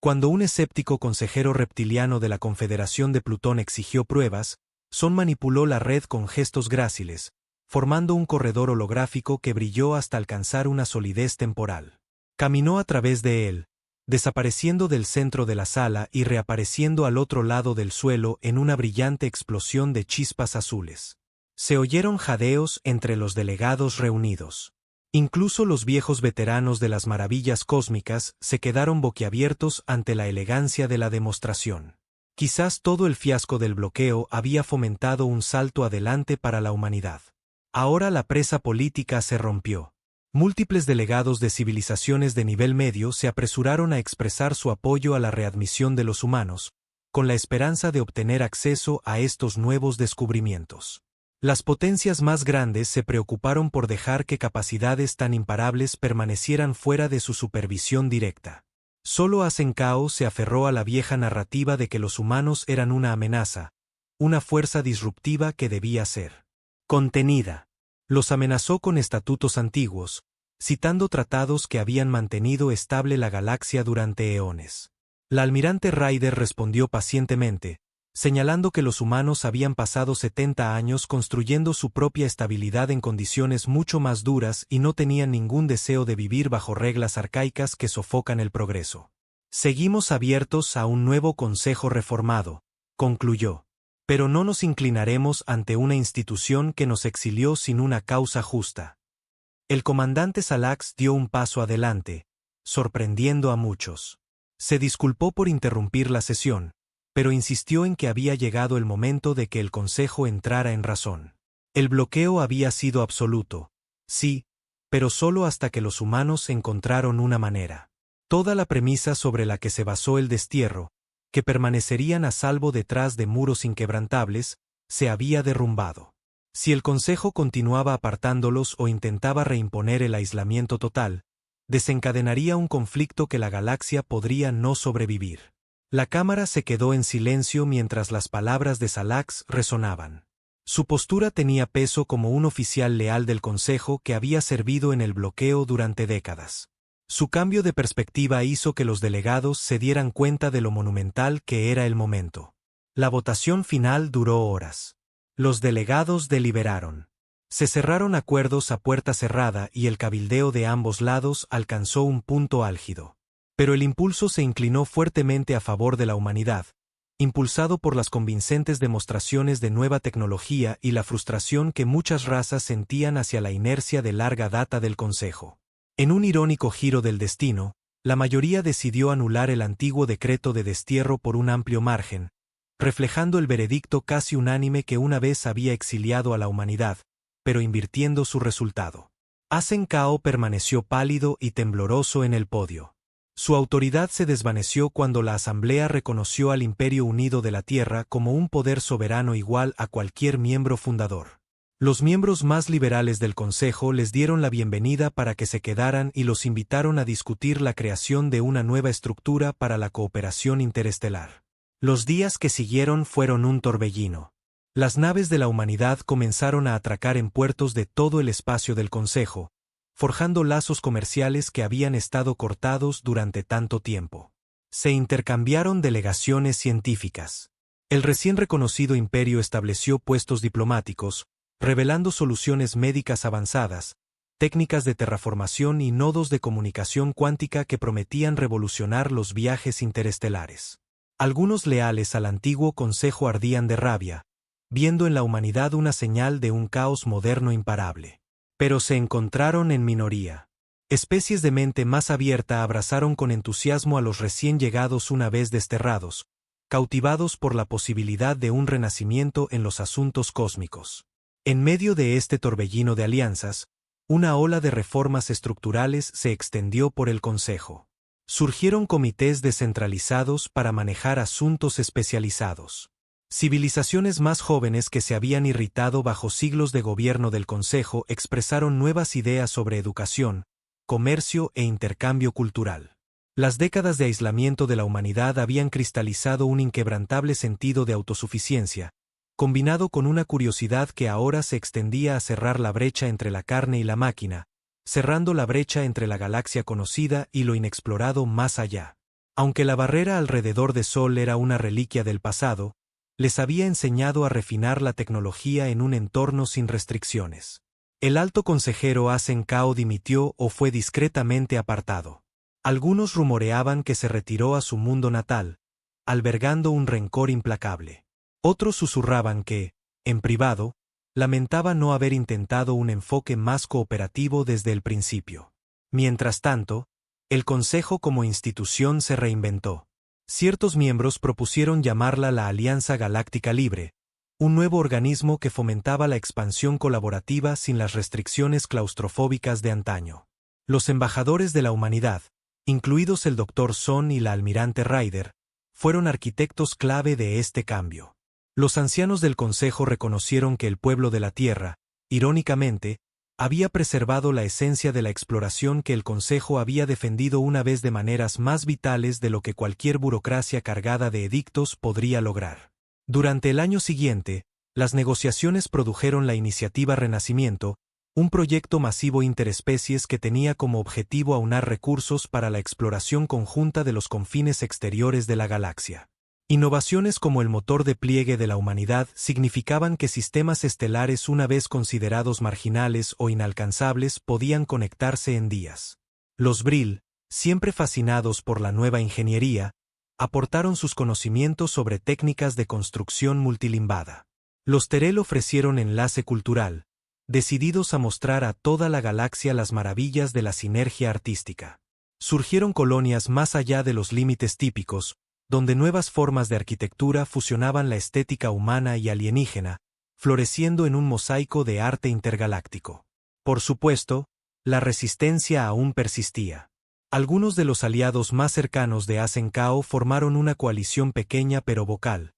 Speaker 1: Cuando un escéptico consejero reptiliano de la Confederación de Plutón exigió pruebas, Son manipuló la red con gestos gráciles, formando un corredor holográfico que brilló hasta alcanzar una solidez temporal. Caminó a través de él, desapareciendo del centro de la sala y reapareciendo al otro lado del suelo en una brillante explosión de chispas azules. Se oyeron jadeos entre los delegados reunidos. Incluso los viejos veteranos de las maravillas cósmicas se quedaron boquiabiertos ante la elegancia de la demostración. Quizás todo el fiasco del bloqueo había fomentado un salto adelante para la humanidad. Ahora la presa política se rompió. Múltiples delegados de civilizaciones de nivel medio se apresuraron a expresar su apoyo a la readmisión de los humanos, con la esperanza de obtener acceso a estos nuevos descubrimientos. Las potencias más grandes se preocuparon por dejar que capacidades tan imparables permanecieran fuera de su supervisión directa. Solo Asenkao se aferró a la vieja narrativa de que los humanos eran una amenaza, una fuerza disruptiva que debía ser contenida. Los amenazó con estatutos antiguos, citando tratados que habían mantenido estable la galaxia durante eones. La almirante Ryder respondió pacientemente, señalando que los humanos habían pasado 70 años construyendo su propia estabilidad en condiciones mucho más duras y no tenían ningún deseo de vivir bajo reglas arcaicas que sofocan el progreso. Seguimos abiertos a un nuevo consejo reformado, concluyó. Pero no nos inclinaremos ante una institución que nos exilió sin una causa justa. El comandante Salax dio un paso adelante, sorprendiendo a muchos. Se disculpó por interrumpir la sesión, pero insistió en que había llegado el momento de que el Consejo entrara en razón. El bloqueo había sido absoluto, sí, pero solo hasta que los humanos encontraron una manera. Toda la premisa sobre la que se basó el destierro, que permanecerían a salvo detrás de muros inquebrantables, se había derrumbado. Si el Consejo continuaba apartándolos o intentaba reimponer el aislamiento total, desencadenaría un conflicto que la galaxia podría no sobrevivir. La cámara se quedó en silencio mientras las palabras de Salax resonaban. Su postura tenía peso como un oficial leal del Consejo que había servido en el bloqueo durante décadas. Su cambio de perspectiva hizo que los delegados se dieran cuenta de lo monumental que era el momento. La votación final duró horas. Los delegados deliberaron. Se cerraron acuerdos a puerta cerrada y el cabildeo de ambos lados alcanzó un punto álgido. Pero el impulso se inclinó fuertemente a favor de la humanidad, impulsado por las convincentes demostraciones de nueva tecnología y la frustración que muchas razas sentían hacia la inercia de larga data del Consejo. En un irónico giro del destino, la mayoría decidió anular el antiguo decreto de destierro por un amplio margen, reflejando el veredicto casi unánime que una vez había exiliado a la humanidad, pero invirtiendo su resultado. Asenkao permaneció pálido y tembloroso en el podio. Su autoridad se desvaneció cuando la Asamblea reconoció al Imperio Unido de la Tierra como un poder soberano igual a cualquier miembro fundador. Los miembros más liberales del Consejo les dieron la bienvenida para que se quedaran y los invitaron a discutir la creación de una nueva estructura para la cooperación interestelar. Los días que siguieron fueron un torbellino. Las naves de la humanidad comenzaron a atracar en puertos de todo el espacio del Consejo, forjando lazos comerciales que habían estado cortados durante tanto tiempo. Se intercambiaron delegaciones científicas. El recién reconocido imperio estableció puestos diplomáticos, revelando soluciones médicas avanzadas, técnicas de terraformación y nodos de comunicación cuántica que prometían revolucionar los viajes interestelares. Algunos leales al antiguo Consejo ardían de rabia, viendo en la humanidad una señal de un caos moderno imparable. Pero se encontraron en minoría. Especies de mente más abierta abrazaron con entusiasmo a los recién llegados una vez desterrados, cautivados por la posibilidad de un renacimiento en los asuntos cósmicos. En medio de este torbellino de alianzas, una ola de reformas estructurales se extendió por el Consejo. Surgieron comités descentralizados para manejar asuntos especializados. Civilizaciones más jóvenes que se habían irritado bajo siglos de gobierno del Consejo expresaron nuevas ideas sobre educación, comercio e intercambio cultural. Las décadas de aislamiento de la humanidad habían cristalizado un inquebrantable sentido de autosuficiencia, combinado con una curiosidad que ahora se extendía a cerrar la brecha entre la carne y la máquina, cerrando la brecha entre la galaxia conocida y lo inexplorado más allá. Aunque la barrera alrededor de Sol era una reliquia del pasado, les había enseñado a refinar la tecnología en un entorno sin restricciones. El alto consejero Asen Kao dimitió o fue discretamente apartado. Algunos rumoreaban que se retiró a su mundo natal, albergando un rencor implacable. Otros susurraban que, en privado, lamentaba no haber intentado un enfoque más cooperativo desde el principio. Mientras tanto, el Consejo como institución se reinventó. Ciertos miembros propusieron llamarla la Alianza Galáctica Libre, un nuevo organismo que fomentaba la expansión colaborativa sin las restricciones claustrofóbicas de antaño. Los embajadores de la humanidad, incluidos el Dr. Son y la almirante Ryder, fueron arquitectos clave de este cambio. Los ancianos del Consejo reconocieron que el pueblo de la Tierra, irónicamente, había preservado la esencia de la exploración que el Consejo había defendido una vez de maneras más vitales de lo que cualquier burocracia cargada de edictos podría lograr. Durante el año siguiente, las negociaciones produjeron la iniciativa Renacimiento, un proyecto masivo interespecies que tenía como objetivo aunar recursos para la exploración conjunta de los confines exteriores de la galaxia. Innovaciones como el motor de pliegue de la humanidad significaban que sistemas estelares una vez considerados marginales o inalcanzables podían conectarse en días. Los Brill, siempre fascinados por la nueva ingeniería, aportaron sus conocimientos sobre técnicas de construcción multilimbada. Los Terel ofrecieron enlace cultural, decididos a mostrar a toda la galaxia las maravillas de la sinergia artística. Surgieron colonias más allá de los límites típicos, donde nuevas formas de arquitectura fusionaban la estética humana y alienígena, floreciendo en un mosaico de arte intergaláctico. Por supuesto, la resistencia aún persistía. Algunos de los aliados más cercanos de Asen Kao formaron una coalición pequeña pero vocal,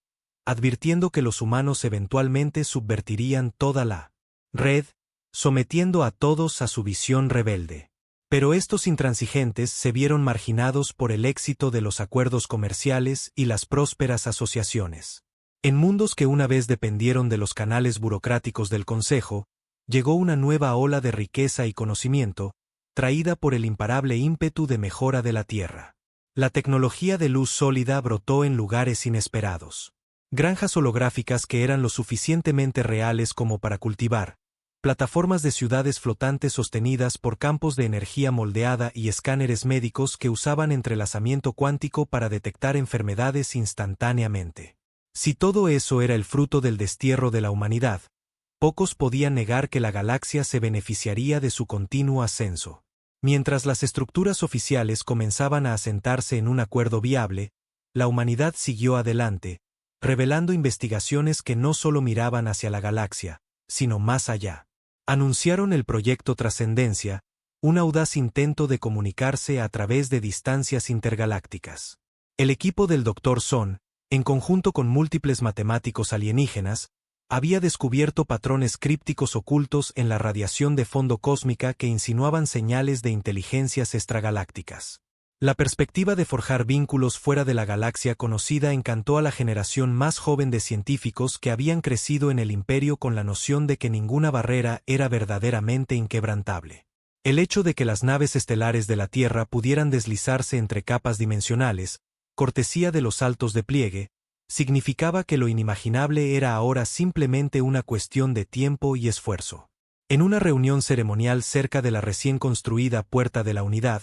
Speaker 1: advirtiendo que los humanos eventualmente subvertirían toda la red, sometiendo a todos a su visión rebelde. Pero estos intransigentes se vieron marginados por el éxito de los acuerdos comerciales y las prósperas asociaciones. En mundos que una vez dependieron de los canales burocráticos del Consejo, llegó una nueva ola de riqueza y conocimiento, traída por el imparable ímpetu de mejora de la Tierra. La tecnología de luz sólida brotó en lugares inesperados. Granjas holográficas que eran lo suficientemente reales como para cultivar, plataformas de ciudades flotantes sostenidas por campos de energía moldeada y escáneres médicos que usaban entrelazamiento cuántico para detectar enfermedades instantáneamente. Si todo eso era el fruto del destierro de la humanidad, pocos podían negar que la galaxia se beneficiaría de su continuo ascenso. Mientras las estructuras oficiales comenzaban a asentarse en un acuerdo viable, la humanidad siguió adelante, revelando investigaciones que no solo miraban hacia la galaxia, sino más allá. Anunciaron el proyecto Trascendencia, un audaz intento de comunicarse a través de distancias intergalácticas. El equipo del Dr. Son, en conjunto con múltiples matemáticos alienígenas, había descubierto patrones crípticos ocultos en la radiación de fondo cósmica que insinuaban señales de inteligencias extragalácticas. La perspectiva de forjar vínculos fuera de la galaxia conocida encantó a la generación más joven de científicos que habían crecido en el imperio con la noción de que ninguna barrera era verdaderamente inquebrantable. El hecho de que las naves estelares de la Tierra pudieran deslizarse entre capas dimensionales, cortesía de los saltos de pliegue, significaba que lo inimaginable era ahora simplemente una cuestión de tiempo y esfuerzo. En una reunión ceremonial cerca de la recién construida Puerta de la Unidad,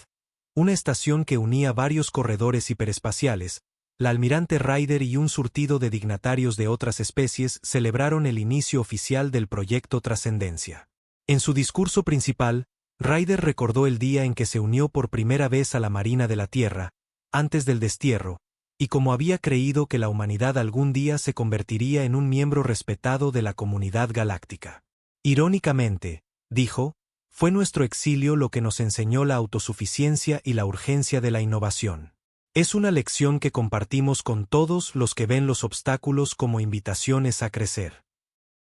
Speaker 1: una estación que unía varios corredores hiperespaciales, la almirante Ryder y un surtido de dignatarios de otras especies celebraron el inicio oficial del proyecto Trascendencia. En su discurso principal, Ryder recordó el día en que se unió por primera vez a la Marina de la Tierra, antes del destierro, y como había creído que la humanidad algún día se convertiría en un miembro respetado de la comunidad galáctica. Irónicamente, dijo, fue nuestro exilio lo que nos enseñó la autosuficiencia y la urgencia de la innovación. Es una lección que compartimos con todos los que ven los obstáculos como invitaciones a crecer.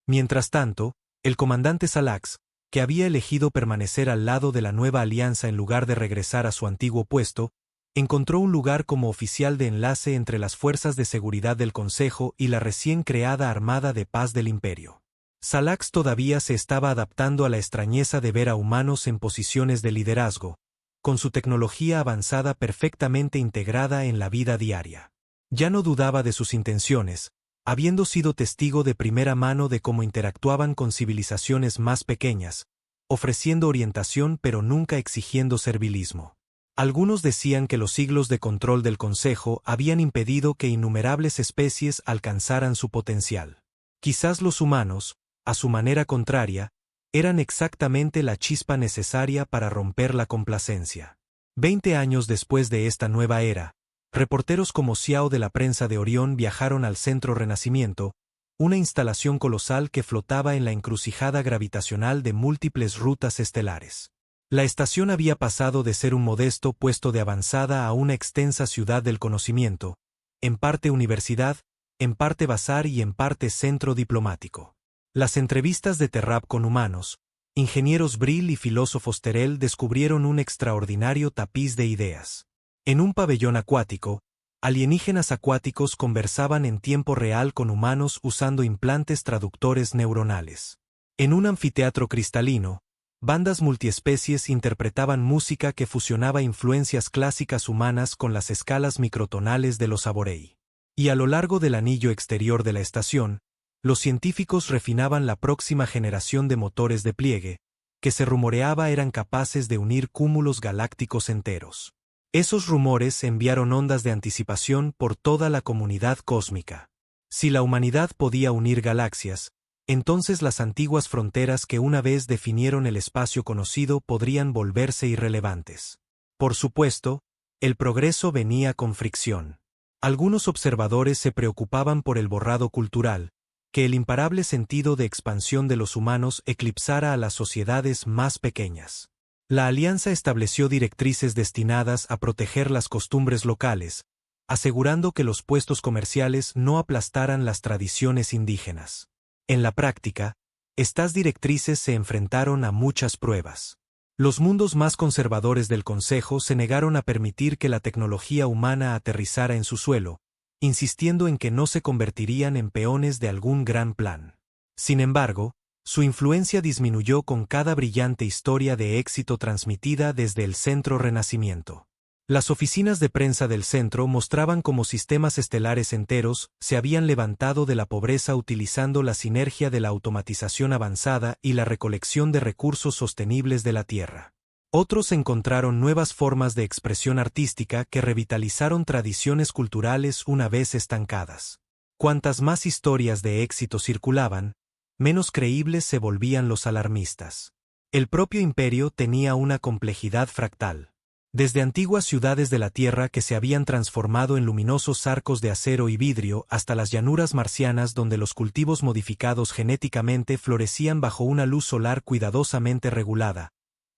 Speaker 1: Mientras tanto, el comandante Salax, que había elegido permanecer al lado de la nueva alianza en lugar de regresar a su antiguo puesto, encontró un lugar como oficial de enlace entre las fuerzas de seguridad del Consejo y la recién creada Armada de Paz del Imperio. Salax todavía se estaba adaptando a la extrañeza de ver a humanos en posiciones de liderazgo, con su tecnología avanzada perfectamente integrada en la vida diaria. Ya no dudaba de sus intenciones, habiendo sido testigo de primera mano de cómo interactuaban con civilizaciones más pequeñas, ofreciendo orientación pero nunca exigiendo servilismo. Algunos decían que los siglos de control del Consejo habían impedido que innumerables especies alcanzaran su potencial. Quizás los humanos, a su manera contraria, eran exactamente la chispa necesaria para romper la complacencia. 20 años después de esta nueva era, reporteros como Xiao de la prensa de Orión viajaron al Centro Renacimiento, una instalación colosal que flotaba en la encrucijada gravitacional de múltiples rutas estelares. La estación había pasado de ser un modesto puesto de avanzada a una extensa ciudad del conocimiento, en parte universidad, en parte bazar y en parte centro diplomático. Las entrevistas de Terrap con humanos, ingenieros Brill y filósofos Terrell descubrieron un extraordinario tapiz de ideas. En un pabellón acuático, alienígenas acuáticos conversaban en tiempo real con humanos usando implantes traductores neuronales. En un anfiteatro cristalino, bandas multiespecies interpretaban música que fusionaba influencias clásicas humanas con las escalas microtonales de los Aborei. Y a lo largo del anillo exterior de la estación, los científicos refinaban la próxima generación de motores de pliegue, que se rumoreaba eran capaces de unir cúmulos galácticos enteros. Esos rumores enviaron ondas de anticipación por toda la comunidad cósmica. Si la humanidad podía unir galaxias, entonces las antiguas fronteras que una vez definieron el espacio conocido podrían volverse irrelevantes. Por supuesto, el progreso venía con fricción. Algunos observadores se preocupaban por el borrado cultural, que el imparable sentido de expansión de los humanos eclipsara a las sociedades más pequeñas. La alianza estableció directrices destinadas a proteger las costumbres locales, asegurando que los puestos comerciales no aplastaran las tradiciones indígenas. En la práctica, estas directrices se enfrentaron a muchas pruebas. Los mundos más conservadores del Consejo se negaron a permitir que la tecnología humana aterrizara en su suelo, insistiendo en que no se convertirían en peones de algún gran plan. Sin embargo, su influencia disminuyó con cada brillante historia de éxito transmitida desde el Centro Renacimiento. Las oficinas de prensa del centro mostraban cómo sistemas estelares enteros se habían levantado de la pobreza utilizando la sinergia de la automatización avanzada y la recolección de recursos sostenibles de la Tierra. Otros encontraron nuevas formas de expresión artística que revitalizaron tradiciones culturales una vez estancadas. Cuantas más historias de éxito circulaban, menos creíbles se volvían los alarmistas. El propio imperio tenía una complejidad fractal. Desde antiguas ciudades de la Tierra que se habían transformado en luminosos arcos de acero y vidrio hasta las llanuras marcianas donde los cultivos modificados genéticamente florecían bajo una luz solar cuidadosamente regulada,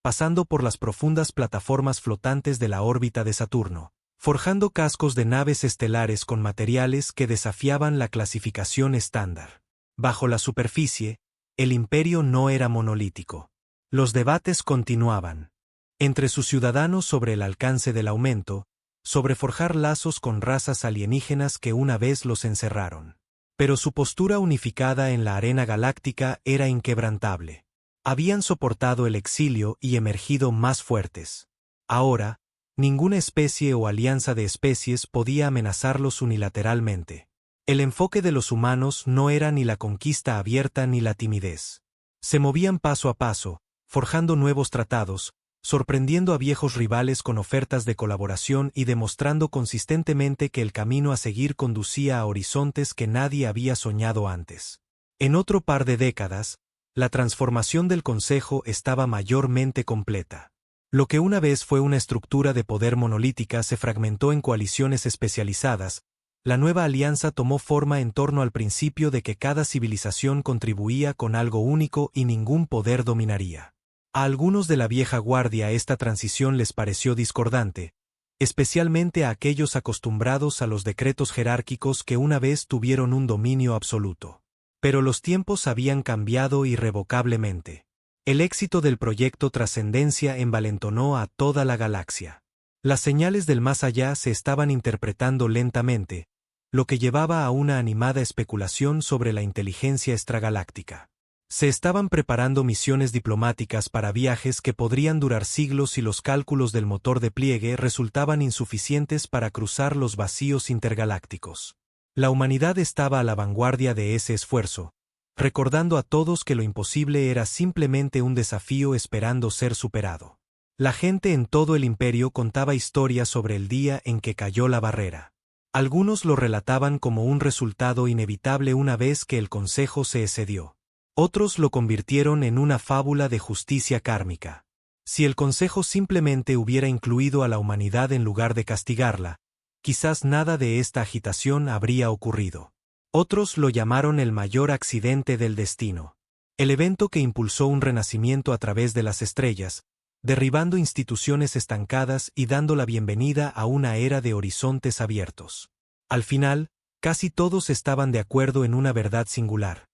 Speaker 1: pasando por las profundas plataformas flotantes de la órbita de Saturno, forjando cascos de naves estelares con materiales que desafiaban la clasificación estándar. Bajo la superficie, el imperio no era monolítico. Los debates continuaban entre sus ciudadanos sobre el alcance del aumento, sobre forjar lazos con razas alienígenas que una vez los encerraron. Pero su postura unificada en la arena galáctica era inquebrantable. Habían soportado el exilio y emergido más fuertes. Ahora, ninguna especie o alianza de especies podía amenazarlos unilateralmente. El enfoque de los humanos no era ni la conquista abierta ni la timidez. Se movían paso a paso, forjando nuevos tratados, sorprendiendo a viejos rivales con ofertas de colaboración y demostrando consistentemente que el camino a seguir conducía a horizontes que nadie había soñado antes. En otro par de décadas, la transformación del Consejo estaba mayormente completa. Lo que una vez fue una estructura de poder monolítica se fragmentó en coaliciones especializadas. La nueva alianza tomó forma en torno al principio de que cada civilización contribuía con algo único y ningún poder dominaría. A algunos de la vieja guardia esta transición les pareció discordante, especialmente a aquellos acostumbrados a los decretos jerárquicos que una vez tuvieron un dominio absoluto. Pero los tiempos habían cambiado irrevocablemente. El éxito del proyecto Trascendencia envalentonó a toda la galaxia. Las señales del más allá se estaban interpretando lentamente, lo que llevaba a una animada especulación sobre la inteligencia extragaláctica. Se estaban preparando misiones diplomáticas para viajes que podrían durar siglos y los cálculos del motor de pliegue resultaban insuficientes para cruzar los vacíos intergalácticos. La humanidad estaba a la vanguardia de ese esfuerzo, recordando a todos que lo imposible era simplemente un desafío esperando ser superado. La gente en todo el imperio contaba historias sobre el día en que cayó la barrera. Algunos lo relataban como un resultado inevitable una vez que el consejo se excedió. Otros lo convirtieron en una fábula de justicia kármica. Si el consejo simplemente hubiera incluido a la humanidad en lugar de castigarla, quizás nada de esta agitación habría ocurrido. Otros lo llamaron el mayor accidente del destino. El evento que impulsó un renacimiento a través de las estrellas, derribando instituciones estancadas y dando la bienvenida a una era de horizontes abiertos. Al final, casi todos estaban de acuerdo en una verdad singular.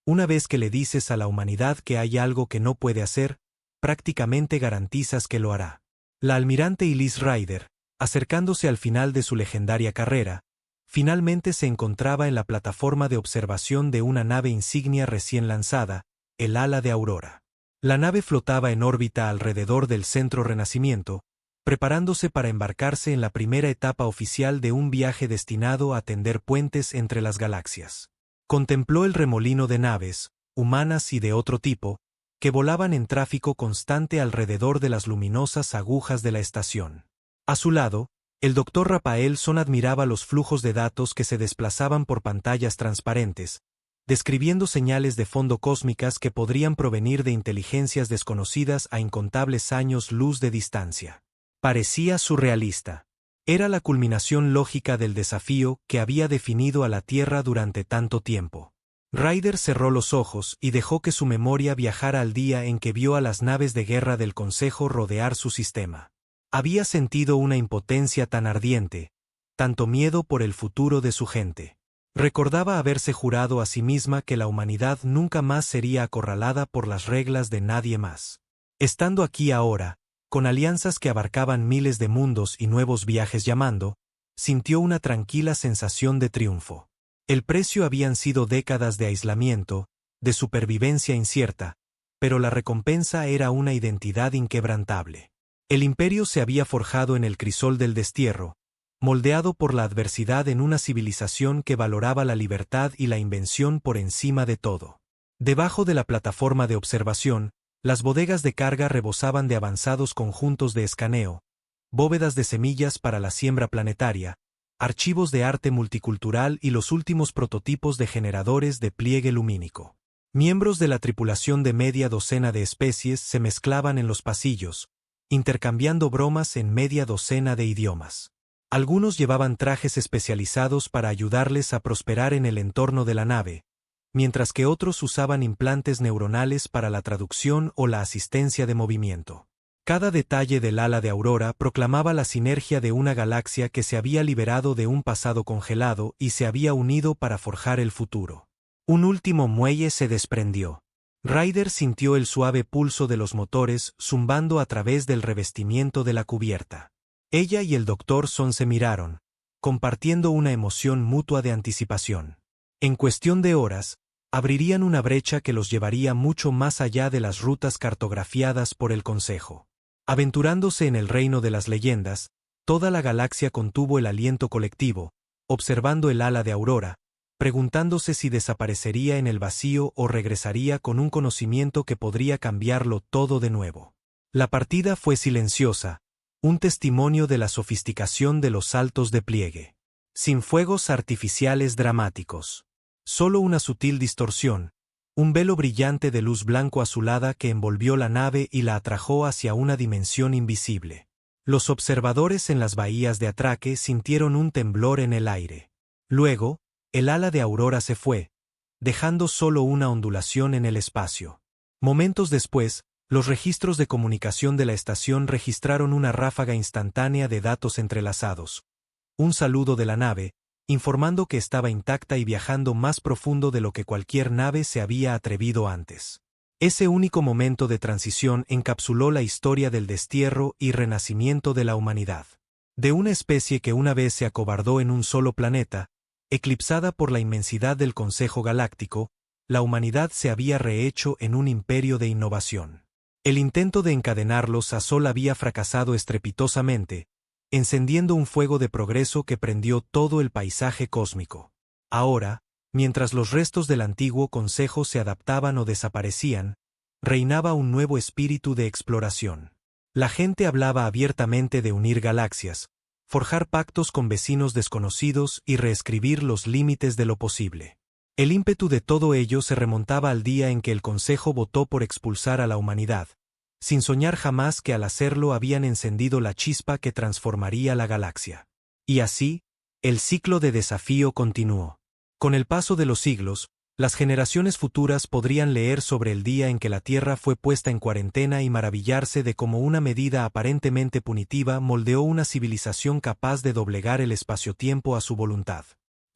Speaker 1: Una vez que le dices a la humanidad que hay algo que no puede hacer, prácticamente garantizas que lo hará. La almirante Elise Ryder, acercándose al final de su legendaria carrera, finalmente se encontraba en la plataforma de observación de una nave insignia recién lanzada, el Ala de Aurora. La nave flotaba en órbita alrededor del Centro Renacimiento, preparándose para embarcarse en la primera etapa oficial de un viaje destinado a tender puentes entre las galaxias. Contempló el remolino de naves, humanas y de otro tipo, que volaban en tráfico constante alrededor de las luminosas agujas de la estación. A su lado, el Dr. Rapaelson admiraba los flujos de datos que se desplazaban por pantallas transparentes, describiendo señales de fondo cósmicas que podrían provenir de inteligencias desconocidas a incontables años luz de distancia. Parecía surrealista. Era la culminación lógica del desafío que había definido a la Tierra durante tanto tiempo. Ryder cerró los ojos y dejó que su memoria viajara al día en que vio a las naves de guerra del Consejo rodear su sistema. Había sentido una impotencia tan ardiente, tanto miedo por el futuro de su gente. Recordaba haberse jurado a sí misma que la humanidad nunca más sería acorralada por las reglas de nadie más. Estando aquí ahora, con alianzas que abarcaban miles de mundos y nuevos viajes llamando, sintió una tranquila sensación de triunfo. El precio habían sido décadas de aislamiento, de supervivencia incierta, pero la recompensa era una identidad inquebrantable. El imperio se había forjado en el crisol del destierro, moldeado por la adversidad en una civilización que valoraba la libertad y la invención por encima de todo. Debajo de la plataforma de observación, las bodegas de carga rebosaban de avanzados conjuntos de escaneo, bóvedas de semillas para la siembra planetaria, archivos de arte multicultural y los últimos prototipos de generadores de pliegue lumínico. Miembros de la tripulación de media docena de especies se mezclaban en los pasillos, intercambiando bromas en media docena de idiomas. Algunos llevaban trajes especializados para ayudarles a prosperar en el entorno de la nave, mientras que otros usaban implantes neuronales para la traducción o la asistencia de movimiento. Cada detalle del ala de Aurora proclamaba la sinergia de una galaxia que se había liberado de un pasado congelado y se había unido para forjar el futuro. Un último muelle se desprendió. Ryder sintió el suave pulso de los motores zumbando a través del revestimiento de la cubierta. Ella y el Dr. Son se miraron, compartiendo una emoción mutua de anticipación. En cuestión de horas, abrirían una brecha que los llevaría mucho más allá de las rutas cartografiadas por el Consejo. Aventurándose en el reino de las leyendas, toda la galaxia contuvo el aliento colectivo, observando el ala de Aurora, preguntándose si desaparecería en el vacío o regresaría con un conocimiento que podría cambiarlo todo de nuevo. La partida fue silenciosa, un testimonio de la sofisticación de los saltos de pliegue. Sin fuegos artificiales dramáticos. Solo una sutil distorsión, un velo brillante de luz blanco-azulada que envolvió la nave y la atrajo hacia una dimensión invisible. Los observadores en las bahías de atraque sintieron un temblor en el aire. Luego, el ala de Aurora se fue, dejando solo una ondulación en el espacio. Momentos después, los registros de comunicación de la estación registraron una ráfaga instantánea de datos entrelazados. Un saludo de la nave, informando que estaba intacta y viajando más profundo de lo que cualquier nave se había atrevido antes. Ese único momento de transición encapsuló la historia del destierro y renacimiento de la humanidad. De una especie que una vez se acobardó en un solo planeta, eclipsada por la inmensidad del Consejo Galáctico, la humanidad se había rehecho en un imperio de innovación. El intento de encadenarlos a Sol había fracasado estrepitosamente, encendiendo un fuego de progreso que prendió todo el paisaje cósmico. Ahora, mientras los restos del antiguo consejo se adaptaban o desaparecían, reinaba un nuevo espíritu de exploración. La gente hablaba abiertamente de unir galaxias, forjar pactos con vecinos desconocidos y reescribir los límites de lo posible. El ímpetu de todo ello se remontaba al día en que el Consejo votó por expulsar a la humanidad, sin soñar jamás que al hacerlo habían encendido la chispa que transformaría la galaxia. Y así, el ciclo de desafío continuó. Con el paso de los siglos, las generaciones futuras podrían leer sobre el día en que la Tierra fue puesta en cuarentena y maravillarse de cómo una medida aparentemente punitiva moldeó una civilización capaz de doblegar el espacio-tiempo a su voluntad.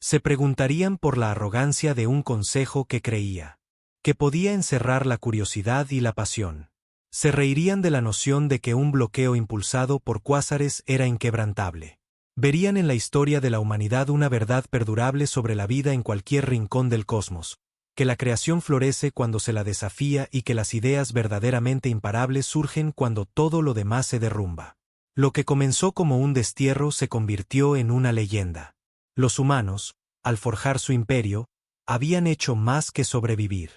Speaker 1: Se preguntarían por la arrogancia de un consejo que creía que podía encerrar la curiosidad y la pasión. Se reirían de la noción de que un bloqueo impulsado por cuásares era inquebrantable. Verían en la historia de la humanidad una verdad perdurable sobre la vida en cualquier rincón del cosmos, que la creación florece cuando se la desafía y que las ideas verdaderamente imparables surgen cuando todo lo demás se derrumba. Lo que comenzó como un destierro se convirtió en una leyenda. Los humanos, al forjar su imperio, habían hecho más que sobrevivir.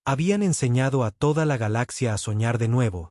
Speaker 1: Habían enseñado a toda la galaxia a soñar de nuevo,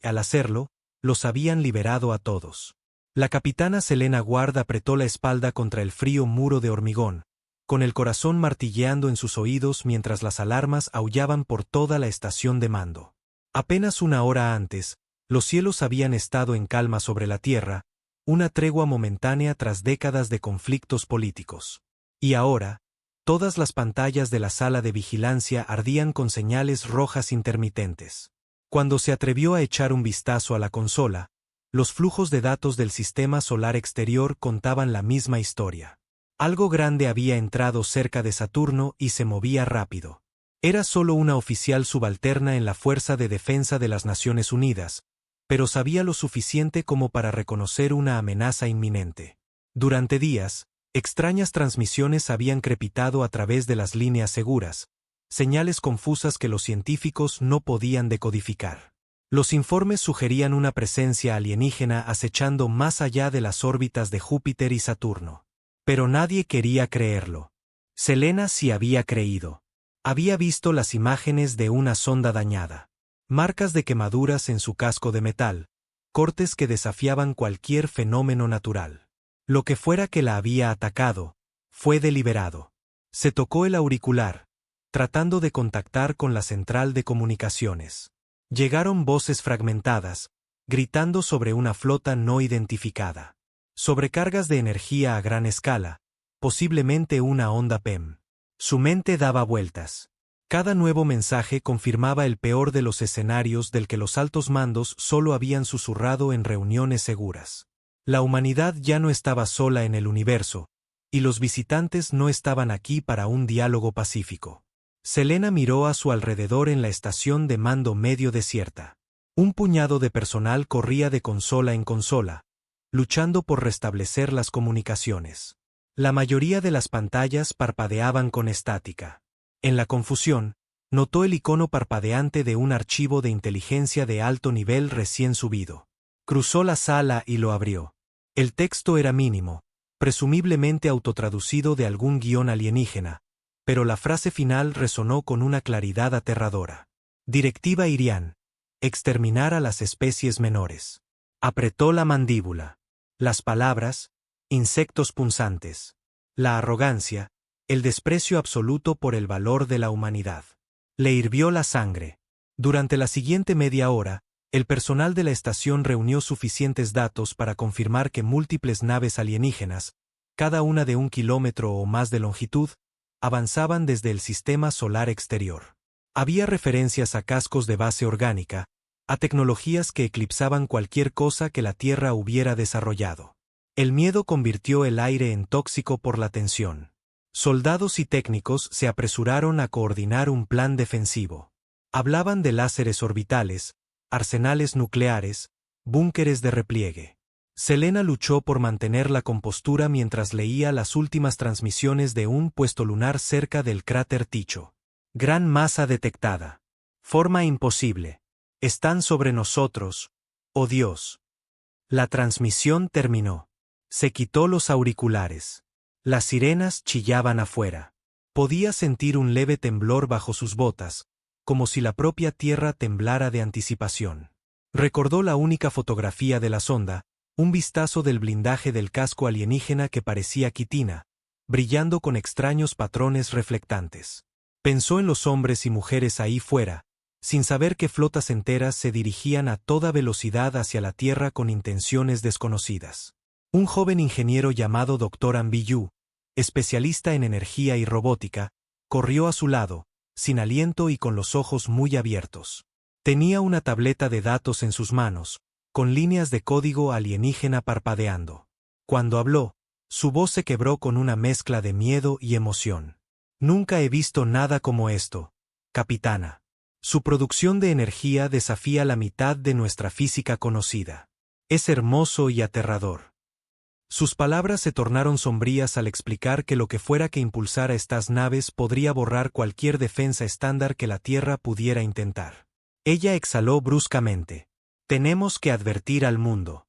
Speaker 1: y al hacerlo, los habían liberado a todos. La capitana Selena Ward apretó la espalda contra el frío muro de hormigón, con el corazón martilleando en sus oídos mientras las alarmas aullaban por toda la estación de mando. Apenas una hora antes, los cielos habían estado en calma sobre la Tierra, una tregua momentánea tras décadas de conflictos políticos. Y ahora, todas las pantallas de la sala de vigilancia ardían con señales rojas intermitentes. Cuando se atrevió a echar un vistazo a la consola, los flujos de datos del sistema solar exterior contaban la misma historia. Algo grande había entrado cerca de Saturno y se movía rápido. Era solo una oficial subalterna en la Fuerza de Defensa de las Naciones Unidas, pero sabía lo suficiente como para reconocer una amenaza inminente. Durante días, extrañas transmisiones habían crepitado a través de las líneas seguras, señales confusas que los científicos no podían decodificar. Los informes sugerían una presencia alienígena acechando más allá de las órbitas de Júpiter y Saturno. Pero nadie quería creerlo. Selena sí había creído. Había visto las imágenes de una sonda dañada. Marcas de quemaduras en su casco de metal, cortes que desafiaban cualquier fenómeno natural. Lo que fuera que la había atacado, fue deliberado. Se tocó el auricular, tratando de contactar con la central de comunicaciones. Llegaron voces fragmentadas, gritando sobre una flota no identificada. Sobrecargas de energía a gran escala, posiblemente una onda PEM. Su mente daba vueltas. Cada nuevo mensaje confirmaba el peor de los escenarios del que los altos mandos solo habían susurrado en reuniones seguras. La humanidad ya no estaba sola en el universo, y los visitantes no estaban aquí para un diálogo pacífico. Selena miró a su alrededor en la estación de mando medio desierta. Un puñado de personal corría de consola en consola, luchando por restablecer las comunicaciones. La mayoría de las pantallas parpadeaban con estática. En la confusión, notó el icono parpadeante de un archivo de inteligencia de alto nivel recién subido. Cruzó la sala y lo abrió. El texto era mínimo, presumiblemente autotraducido de algún guión alienígena, pero la frase final resonó con una claridad aterradora. Directiva Irian: exterminar a las especies menores. Apretó la mandíbula. Las palabras: insectos punzantes. La arrogancia, el desprecio absoluto por el valor de la humanidad. Le hirvió la sangre. Durante la siguiente media hora, el personal de la estación reunió suficientes datos para confirmar que múltiples naves alienígenas, cada una de 1 kilómetro o más de longitud, avanzaban desde el sistema solar exterior. Había referencias a cascos de base orgánica, a tecnologías que eclipsaban cualquier cosa que la Tierra hubiera desarrollado. El miedo convirtió el aire en tóxico por la tensión. Soldados y técnicos se apresuraron a coordinar un plan defensivo. Hablaban de láseres orbitales, arsenales nucleares, búnkeres de repliegue. Selena luchó por mantener la compostura mientras leía las últimas transmisiones de un puesto lunar cerca del cráter Tycho. Gran masa detectada. Forma imposible. Están sobre nosotros, oh Dios. La transmisión terminó. Se quitó los auriculares. Las sirenas chillaban afuera. Podía sentir un leve temblor bajo sus botas, como si la propia tierra temblara de anticipación. Recordó la única fotografía de la sonda, un vistazo del blindaje del casco alienígena que parecía quitina, brillando con extraños patrones reflectantes. Pensó en los hombres y mujeres ahí fuera, sin saber que flotas enteras se dirigían a toda velocidad hacia la Tierra con intenciones desconocidas. Un joven ingeniero llamado Dr. Ambiyu, especialista en energía y robótica, corrió a su lado, sin aliento y con los ojos muy abiertos. Tenía una tableta de datos en sus manos, con líneas de código alienígena parpadeando. Cuando habló, su voz se quebró con una mezcla de miedo y emoción. Nunca he visto nada como esto, capitana. Su producción de energía desafía la mitad de nuestra física conocida. Es hermoso y aterrador. Sus palabras se tornaron sombrías al explicar que lo que fuera que impulsara estas naves podría borrar cualquier defensa estándar que la Tierra pudiera intentar. Ella exhaló bruscamente. Tenemos que advertir al mundo.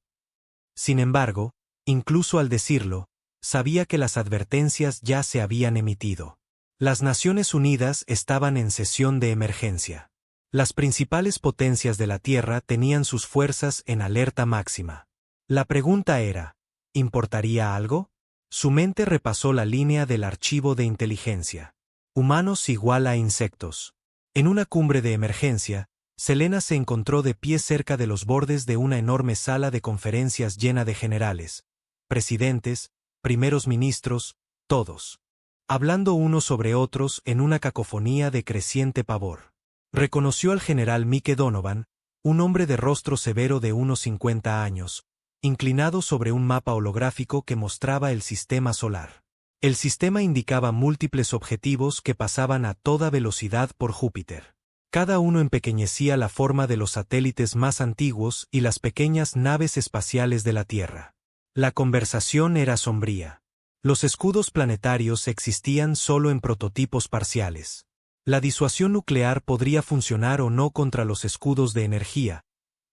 Speaker 1: Sin embargo, incluso al decirlo, sabía que las advertencias ya se habían emitido. Las Naciones Unidas estaban en sesión de emergencia. Las principales potencias de la Tierra tenían sus fuerzas en alerta máxima. La pregunta era, ¿importaría algo? Su mente repasó la línea del archivo de inteligencia. Humanos igual a insectos. En una cumbre de emergencia, Selena se encontró de pie cerca de los bordes de una enorme sala de conferencias llena de generales, presidentes, primeros ministros, todos, hablando unos sobre otros en una cacofonía de creciente pavor. Reconoció al general Mike Donovan, un hombre de rostro severo de unos 50 años, inclinado sobre un mapa holográfico que mostraba el sistema solar. El sistema indicaba múltiples objetivos que pasaban a toda velocidad por Júpiter. Cada uno empequeñecía la forma de los satélites más antiguos y las pequeñas naves espaciales de la Tierra. La conversación era sombría. Los escudos planetarios existían solo en prototipos parciales. La disuasión nuclear podría funcionar o no contra los escudos de energía,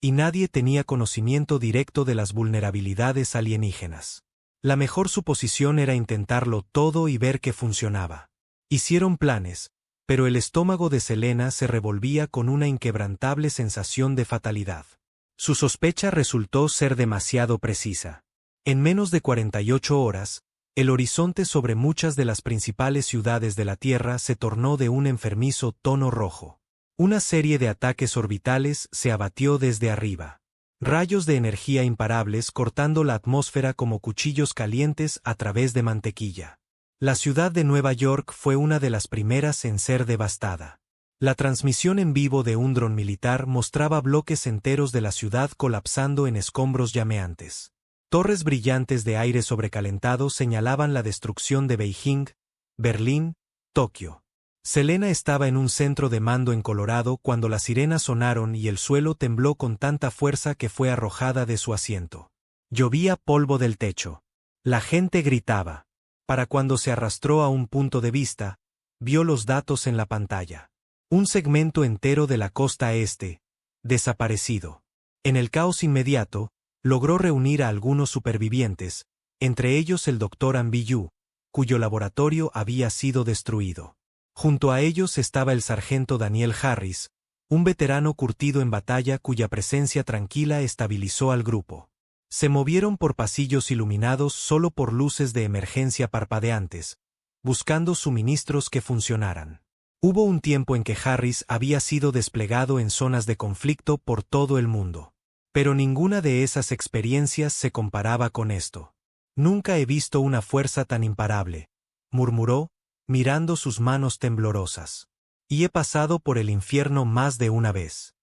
Speaker 1: y nadie tenía conocimiento directo de las vulnerabilidades alienígenas. La mejor suposición era intentarlo todo y ver que funcionaba. Hicieron planes, pero el estómago de Selena se revolvía con una inquebrantable sensación de fatalidad. Su sospecha resultó ser demasiado precisa. En menos de 48 horas, el horizonte sobre muchas de las principales ciudades de la Tierra se tornó de un enfermizo tono rojo. Una serie de ataques orbitales se abatió desde arriba. Rayos de energía imparables cortando la atmósfera como cuchillos calientes a través de mantequilla. La ciudad de Nueva York fue una de las primeras en ser devastada. La transmisión en vivo de un dron militar mostraba bloques enteros de la ciudad colapsando en escombros llameantes. Torres brillantes de aire sobrecalentado señalaban la destrucción de Beijing, Berlín, Tokio. Selena estaba en un centro de mando en Colorado cuando las sirenas sonaron y el suelo tembló con tanta fuerza que fue arrojada de su asiento. Llovía polvo del techo. La gente gritaba. Para cuando se arrastró a un punto de vista, vio los datos en la pantalla. Un segmento entero de la costa este, desaparecido. En el caos inmediato, logró reunir a algunos supervivientes, entre ellos el Dr. Ambiyu, cuyo laboratorio había sido destruido. Junto a ellos estaba el sargento Daniel Harris, un veterano curtido en batalla cuya presencia tranquila estabilizó al grupo. Se movieron por pasillos iluminados solo por luces de emergencia parpadeantes, buscando suministros que funcionaran. Hubo un tiempo en que Harris había sido desplegado en zonas de conflicto por todo el mundo. Pero ninguna de esas experiencias se comparaba con esto. Nunca he visto una fuerza tan imparable, murmuró, mirando sus manos temblorosas. Y he pasado por el infierno más de una vez.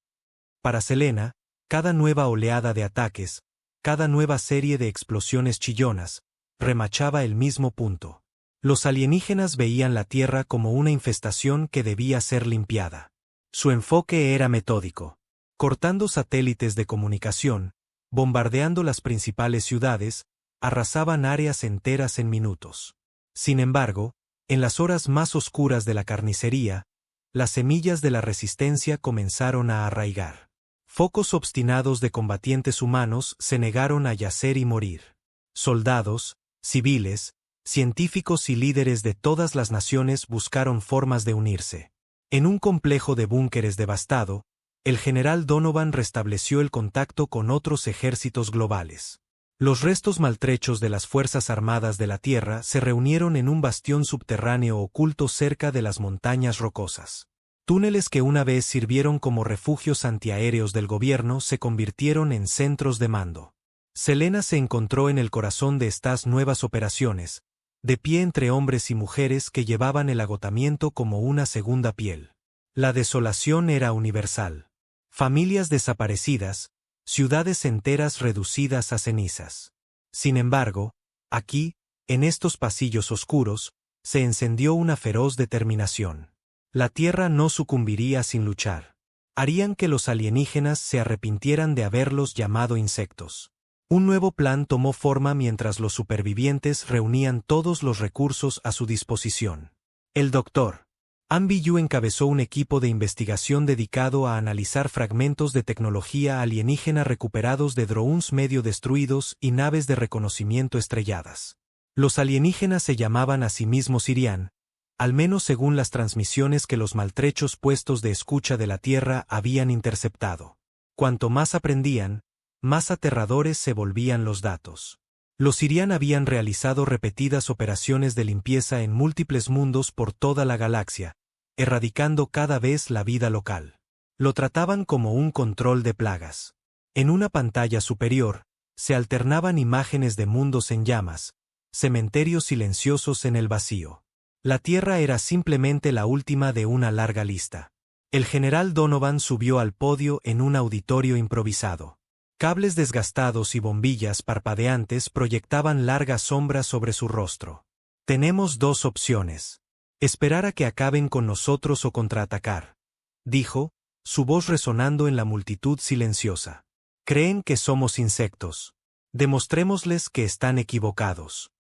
Speaker 1: Para Selena, cada nueva oleada de ataques, cada nueva serie de explosiones chillonas, remachaba el mismo punto. Los alienígenas veían la Tierra como una infestación que debía ser limpiada. Su enfoque era metódico. Cortando satélites de comunicación, bombardeando las principales ciudades, arrasaban áreas enteras en minutos. Sin embargo, en las horas más oscuras de la carnicería, las semillas de la resistencia comenzaron a arraigar. Focos obstinados de combatientes humanos se negaron a yacer y morir. Soldados, civiles, científicos y líderes de todas las naciones buscaron formas de unirse. En un complejo de búnkeres devastado, el general Donovan restableció el contacto con otros ejércitos globales. Los restos maltrechos de las Fuerzas Armadas de la Tierra se reunieron en un bastión subterráneo oculto cerca de las montañas rocosas. Túneles que una vez sirvieron como refugios antiaéreos del gobierno se convirtieron en centros de mando. Selena se encontró en el corazón de estas nuevas operaciones, de pie entre hombres y mujeres que llevaban el agotamiento como una segunda piel. La desolación era universal. Familias desaparecidas, ciudades enteras reducidas a cenizas. Sin embargo, aquí, en estos pasillos oscuros, se encendió una feroz determinación. La Tierra no sucumbiría sin luchar. Harían que los alienígenas se arrepintieran de haberlos llamado insectos. Un nuevo plan tomó forma mientras los supervivientes reunían todos los recursos a su disposición. El Dr. Anbiyu encabezó un equipo de investigación dedicado a analizar fragmentos de tecnología alienígena recuperados de drones medio destruidos y naves de reconocimiento estrelladas. Los alienígenas se llamaban a sí mismos Sirian, al menos según las transmisiones que los maltrechos puestos de escucha de la Tierra habían interceptado. Cuanto más aprendían, más aterradores se volvían los datos. Los Sirian habían realizado repetidas operaciones de limpieza en múltiples mundos por toda la galaxia, erradicando cada vez la vida local. Lo trataban como un control de plagas. En una pantalla superior, se alternaban imágenes de mundos en llamas, cementerios silenciosos en el vacío. La Tierra era simplemente la última de una larga lista. El general Donovan subió al podio en un auditorio improvisado. Cables desgastados y bombillas parpadeantes proyectaban largas sombras sobre su rostro. Tenemos dos opciones. Esperar a que acaben con nosotros o contraatacar, dijo, su voz resonando en la multitud silenciosa. Creen que somos insectos. Demostrémosles que están equivocados.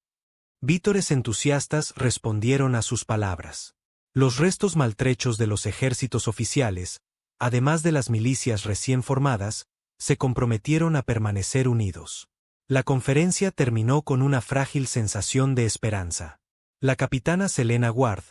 Speaker 1: Vítores entusiastas respondieron a sus palabras. Los restos maltrechos de los ejércitos oficiales, además de las milicias recién formadas, se comprometieron a permanecer unidos. La conferencia terminó con una frágil sensación de esperanza. La capitana Selena Ward,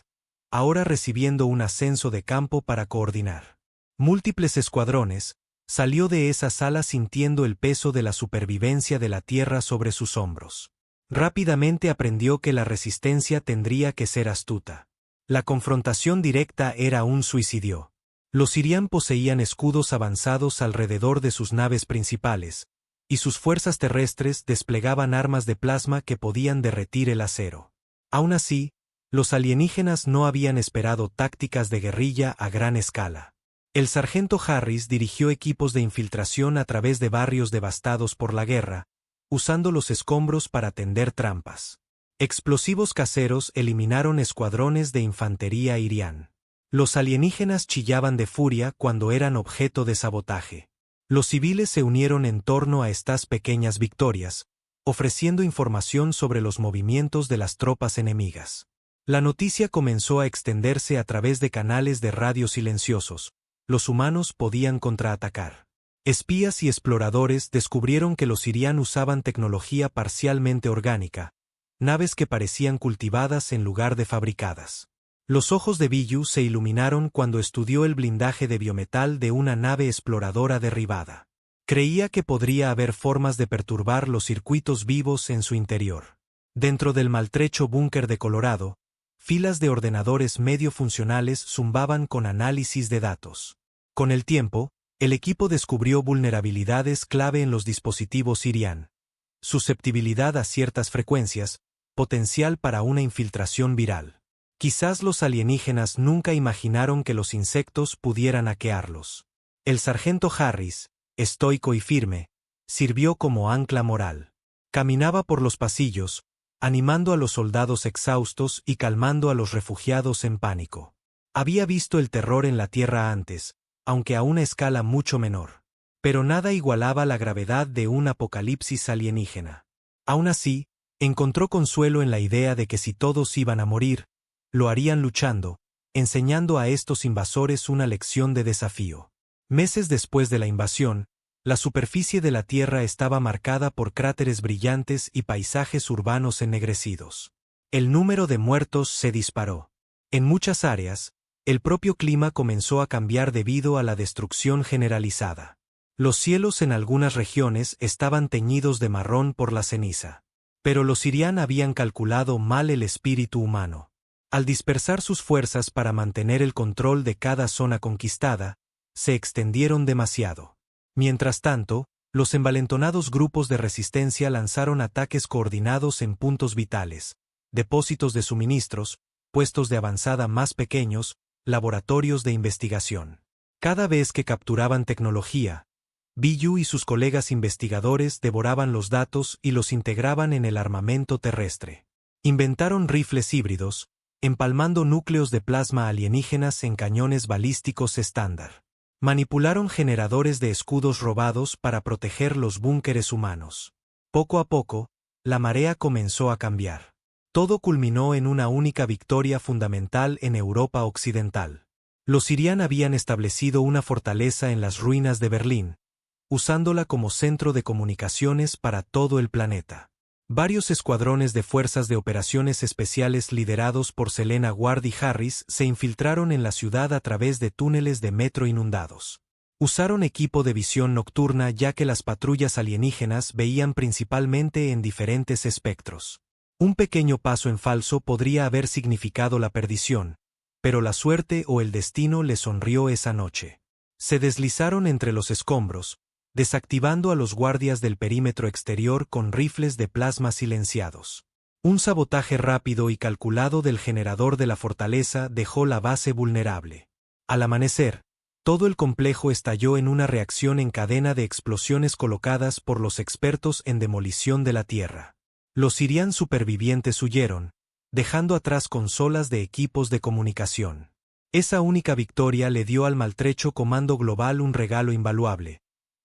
Speaker 1: ahora recibiendo un ascenso de campo para coordinar múltiples escuadrones, salió de esa sala sintiendo el peso de la supervivencia de la Tierra sobre sus hombros. Rápidamente aprendió que la resistencia tendría que ser astuta. La confrontación directa era un suicidio. Los Sirian poseían escudos avanzados alrededor de sus naves principales, y sus fuerzas terrestres desplegaban armas de plasma que podían derretir el acero. Aún así, los alienígenas no habían esperado tácticas de guerrilla a gran escala. El sargento Harris dirigió equipos de infiltración a través de barrios devastados por la guerra, usando los escombros para tender trampas. Explosivos caseros eliminaron escuadrones de infantería irián. Los alienígenas chillaban de furia cuando eran objeto de sabotaje. Los civiles se unieron en torno a estas pequeñas victorias, ofreciendo información sobre los movimientos de las tropas enemigas. La noticia comenzó a extenderse a través de canales de radio silenciosos. Los humanos podían contraatacar. Espías y exploradores descubrieron que los Sirian usaban tecnología parcialmente orgánica, naves que parecían cultivadas en lugar de fabricadas. Los ojos de Biyu se iluminaron cuando estudió el blindaje de biometal de una nave exploradora derribada. Creía que podría haber formas de perturbar los circuitos vivos en su interior. Dentro del maltrecho búnker de Colorado, filas de ordenadores medio funcionales zumbaban con análisis de datos. Con el tiempo, el equipo descubrió vulnerabilidades clave en los dispositivos Sirian. Susceptibilidad a ciertas frecuencias, potencial para una infiltración viral. Quizás los alienígenas nunca imaginaron que los insectos pudieran hackearlos. El sargento Harris, estoico y firme, sirvió como ancla moral. Caminaba por los pasillos, animando a los soldados exhaustos y calmando a los refugiados en pánico. Había visto el terror en la Tierra antes, aunque a una escala mucho menor. Pero nada igualaba la gravedad de un apocalipsis alienígena. Aún así, encontró consuelo en la idea de que si todos iban a morir, lo harían luchando, enseñando a estos invasores una lección de desafío. Meses después de la invasión, la superficie de la Tierra estaba marcada por cráteres brillantes y paisajes urbanos ennegrecidos. El número de muertos se disparó. En muchas áreas, el propio clima comenzó a cambiar debido a la destrucción generalizada. Los cielos en algunas regiones estaban teñidos de marrón por la ceniza. Pero los Sirian habían calculado mal el espíritu humano. Al dispersar sus fuerzas para mantener el control de cada zona conquistada, se extendieron demasiado. Mientras tanto, los envalentonados grupos de resistencia lanzaron ataques coordinados en puntos vitales, depósitos de suministros, puestos de avanzada más pequeños, laboratorios de investigación. Cada vez que capturaban tecnología, Biyu y sus colegas investigadores devoraban los datos y los integraban en el armamento terrestre. Inventaron rifles híbridos, empalmando núcleos de plasma alienígenas en cañones balísticos estándar. Manipularon generadores de escudos robados para proteger los búnkeres humanos. Poco a poco, la marea comenzó a cambiar. Todo culminó en una única victoria fundamental en Europa Occidental. Los Sirian habían establecido una fortaleza en las ruinas de Berlín, usándola como centro de comunicaciones para todo el planeta. Varios escuadrones de fuerzas de operaciones especiales liderados por Selena Ward y Harris se infiltraron en la ciudad a través de túneles de metro inundados. Usaron equipo de visión nocturna ya que las patrullas alienígenas veían principalmente en diferentes espectros. Un pequeño paso en falso podría haber significado la perdición, pero la suerte o el destino les sonrió esa noche. Se deslizaron entre los escombros, desactivando a los guardias del perímetro exterior con rifles de plasma silenciados. Un sabotaje rápido y calculado del generador de la fortaleza dejó la base vulnerable. Al amanecer, todo el complejo estalló en una reacción en cadena de explosiones colocadas por los expertos en demolición de la Tierra. Los Sirian supervivientes huyeron, dejando atrás consolas de equipos de comunicación. Esa única victoria le dio al maltrecho Comando Global un regalo invaluable: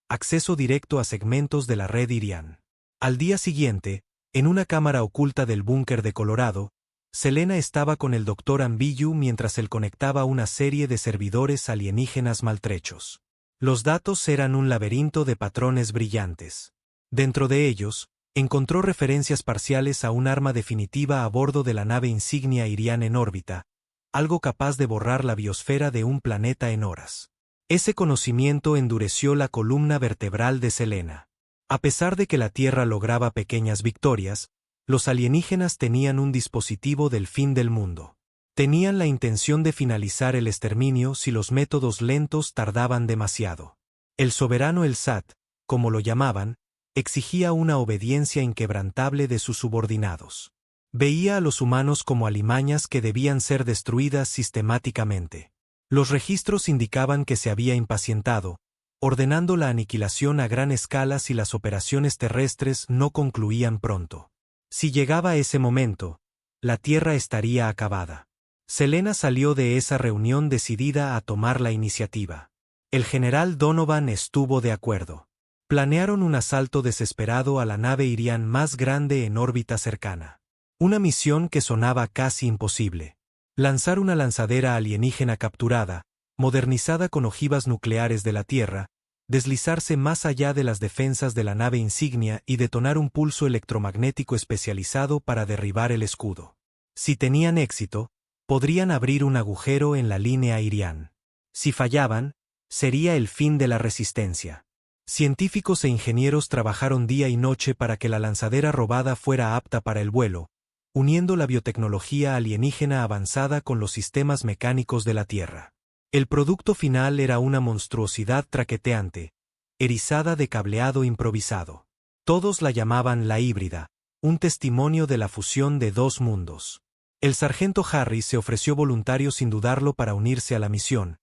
Speaker 1: acceso directo a segmentos de la red Irian. Al día siguiente, en una cámara oculta del búnker de Colorado, Selena estaba con el Dr. Ambiyu mientras él conectaba una serie de servidores alienígenas maltrechos. Los datos eran un laberinto de patrones brillantes. Dentro de ellos, encontró referencias parciales a un arma definitiva a bordo de la nave insignia Irian en órbita, algo capaz de borrar la biosfera de un planeta en horas. Ese conocimiento endureció la columna vertebral de Selena. A pesar de que la Tierra lograba pequeñas victorias, los alienígenas tenían un dispositivo del fin del mundo. Tenían la intención de finalizar el exterminio si los métodos lentos tardaban demasiado. El soberano El Sat, como lo llamaban, exigía una obediencia inquebrantable de sus subordinados. Veía a los humanos como alimañas que debían ser destruidas sistemáticamente. Los registros indicaban que se había impacientado, ordenando la aniquilación a gran escala si las operaciones terrestres no concluían pronto. Si llegaba ese momento, la Tierra estaría acabada. Selena salió de esa reunión decidida a tomar la iniciativa. El general Donovan estuvo de acuerdo. Planearon un asalto desesperado a la nave Irian más grande en órbita cercana. Una misión que sonaba casi imposible. Lanzar una lanzadera alienígena capturada, modernizada con ojivas nucleares de la Tierra, deslizarse más allá de las defensas de la nave insignia y detonar un pulso electromagnético especializado para derribar el escudo. Si tenían éxito, podrían abrir un agujero en la línea Irian. Si fallaban, sería el fin de la resistencia. Científicos e ingenieros trabajaron día y noche para que la lanzadera robada fuera apta para el vuelo, uniendo la biotecnología alienígena avanzada con los sistemas mecánicos de la Tierra. El producto final era una monstruosidad traqueteante, erizada de cableado improvisado. Todos la llamaban la híbrida, un testimonio de la fusión de dos mundos. El sargento Harris se ofreció voluntario sin dudarlo para unirse a la misión,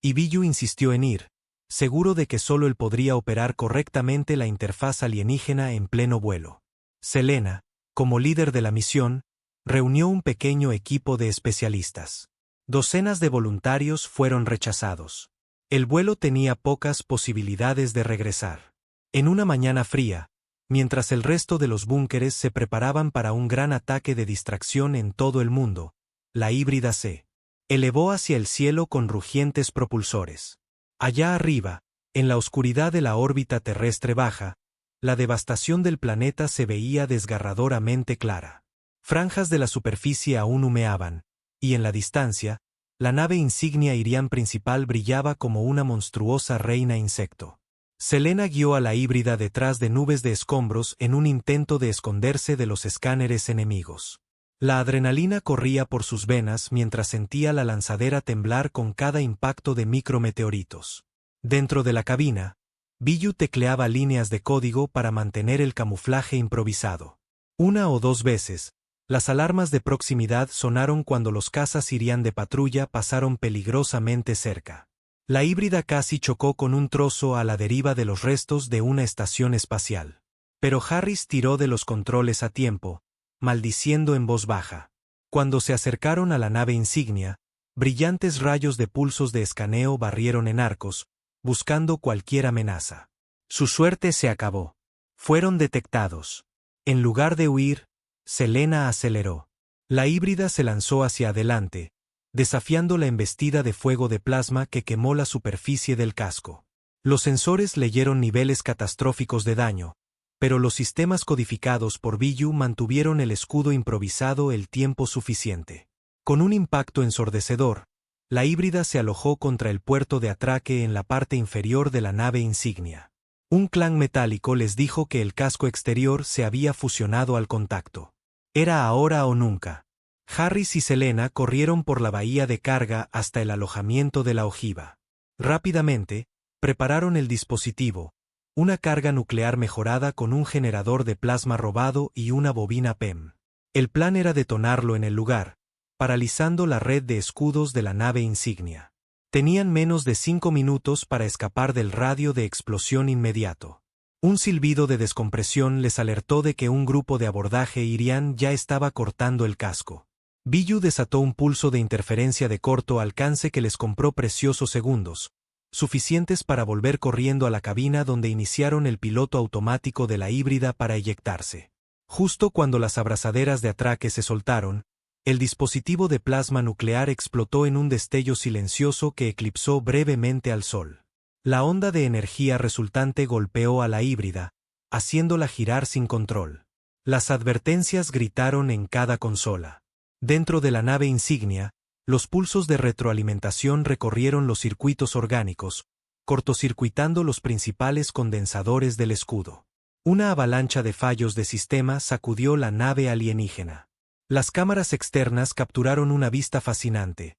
Speaker 1: y Biyu insistió en ir, seguro de que solo él podría operar correctamente la interfaz alienígena en pleno vuelo. Selena, como líder de la misión, reunió un pequeño equipo de especialistas. Docenas de voluntarios fueron rechazados. El vuelo tenía pocas posibilidades de regresar. En una mañana fría, mientras el resto de los búnkeres se preparaban para un gran ataque de distracción en todo el mundo, la híbrida C. elevó hacia el cielo con rugientes propulsores. Allá arriba, en la oscuridad de la órbita terrestre baja, la devastación del planeta se veía desgarradoramente clara. Franjas de la superficie aún humeaban, y en la distancia, la nave insignia Irian principal brillaba como una monstruosa reina insecto. Selena guió a la híbrida detrás de nubes de escombros en un intento de esconderse de los escáneres enemigos. La adrenalina corría por sus venas mientras sentía la lanzadera temblar con cada impacto de micrometeoritos. Dentro de la cabina, Billu tecleaba líneas de código para mantener el camuflaje improvisado. Una o dos veces, las alarmas de proximidad sonaron cuando los cazas Irian de patrulla pasaron peligrosamente cerca. La híbrida casi chocó con un trozo a la deriva de los restos de una estación espacial. Pero Harris tiró de los controles a tiempo, maldiciendo en voz baja. Cuando se acercaron a la nave insignia, brillantes rayos de pulsos de escaneo barrieron en arcos, buscando cualquier amenaza. Su suerte se acabó. Fueron detectados. En lugar de huir, Selena aceleró. La híbrida se lanzó hacia adelante, desafiando la embestida de fuego de plasma que quemó la superficie del casco. Los sensores leyeron niveles catastróficos de daño, pero los sistemas codificados por Billu mantuvieron el escudo improvisado el tiempo suficiente. Con un impacto ensordecedor, la híbrida se alojó contra el puerto de atraque en la parte inferior de la nave insignia. Un clan metálico les dijo que el casco exterior se había fusionado al contacto. Era ahora o nunca. Harris y Selena corrieron por la bahía de carga hasta el alojamiento de la ojiva. Rápidamente, prepararon el dispositivo, una carga nuclear mejorada con un generador de plasma robado y una bobina PEM. El plan era detonarlo en el lugar, paralizando la red de escudos de la nave insignia. Tenían menos de 5 minutos para escapar del radio de explosión inmediato. Un silbido de descompresión les alertó de que un grupo de abordaje Irian ya estaba cortando el casco. Billu desató un pulso de interferencia de corto alcance que les compró preciosos segundos, suficientes para volver corriendo a la cabina donde iniciaron el piloto automático de la híbrida para eyectarse. Justo cuando las abrazaderas de atraque se soltaron, el dispositivo de plasma nuclear explotó en un destello silencioso que eclipsó brevemente al Sol. La onda de energía resultante golpeó a la híbrida, haciéndola girar sin control. Las advertencias gritaron en cada consola. Dentro de la nave insignia, los pulsos de retroalimentación recorrieron los circuitos orgánicos, cortocircuitando los principales condensadores del escudo. Una avalancha de fallos de sistema sacudió la nave alienígena. Las cámaras externas capturaron una vista fascinante.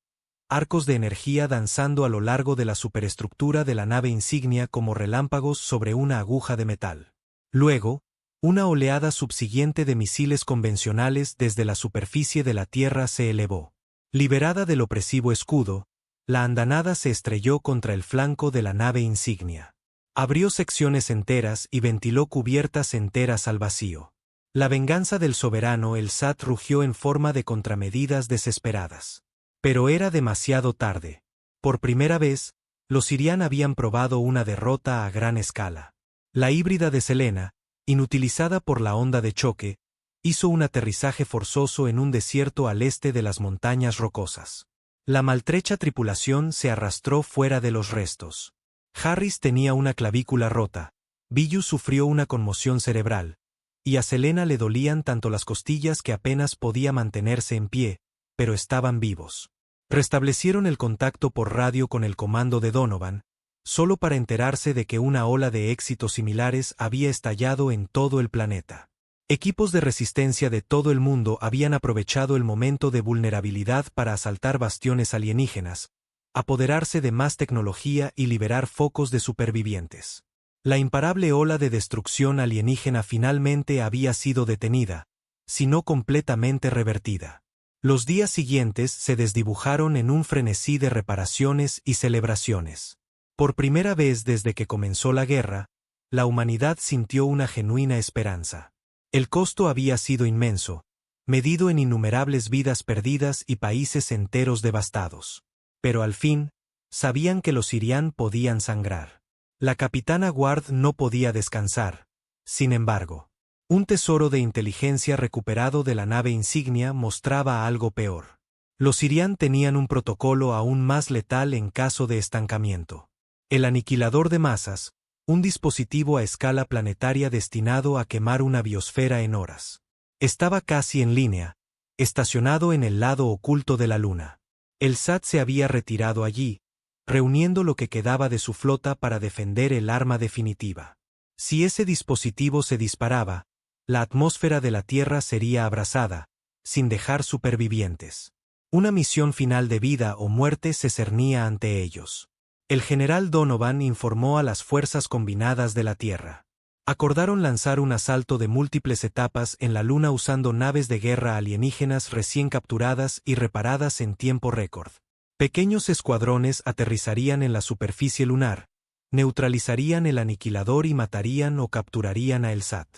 Speaker 1: Arcos de energía danzando a lo largo de la superestructura de la nave insignia como relámpagos sobre una aguja de metal. Luego, una oleada subsiguiente de misiles convencionales desde la superficie de la Tierra se elevó. Liberada del opresivo escudo, la andanada se estrelló contra el flanco de la nave insignia. Abrió secciones enteras y ventiló cubiertas enteras al vacío. La venganza del soberano el SAT rugió en forma de contramedidas desesperadas. Pero era demasiado tarde. Por primera vez, los Irian habían probado una derrota a gran escala. La híbrida de Selena, inutilizada por la onda de choque, hizo un aterrizaje forzoso en un desierto al este de las montañas rocosas. La maltrecha tripulación se arrastró fuera de los restos. Harris tenía una clavícula rota, Billu sufrió una conmoción cerebral, y a Selena le dolían tanto las costillas que apenas podía mantenerse en pie, pero estaban vivos. Restablecieron el contacto por radio con el comando de Donovan, solo para enterarse de que una ola de éxitos similares había estallado en todo el planeta. Equipos de resistencia de todo el mundo habían aprovechado el momento de vulnerabilidad para asaltar bastiones alienígenas, apoderarse de más tecnología y liberar focos de supervivientes. La imparable ola de destrucción alienígena finalmente había sido detenida, si no completamente revertida. Los días siguientes se desdibujaron en un frenesí de reparaciones y celebraciones. Por primera vez desde que comenzó la guerra, la humanidad sintió una genuina esperanza. El costo había sido inmenso, medido en innumerables vidas perdidas y países enteros devastados. Pero al fin, sabían que los Irian podían sangrar. La capitana Ward no podía descansar. Sin embargo, un tesoro de inteligencia recuperado de la nave insignia mostraba algo peor. Los Sirian tenían un protocolo aún más letal en caso de estancamiento. El aniquilador de masas, un dispositivo a escala planetaria destinado a quemar una biosfera en horas. Estaba casi en línea, estacionado en el lado oculto de la Luna. El SAT se había retirado allí, reuniendo lo que quedaba de su flota para defender el arma definitiva. Si ese dispositivo se disparaba, la atmósfera de la Tierra sería abrasada, sin dejar supervivientes. Una misión final de vida o muerte se cernía ante ellos. El general Donovan informó a las fuerzas combinadas de la Tierra. Acordaron lanzar un asalto de múltiples etapas en la Luna usando naves de guerra alienígenas recién capturadas y reparadas en tiempo récord. Pequeños escuadrones aterrizarían en la superficie lunar, neutralizarían el aniquilador y matarían o capturarían a el SAT.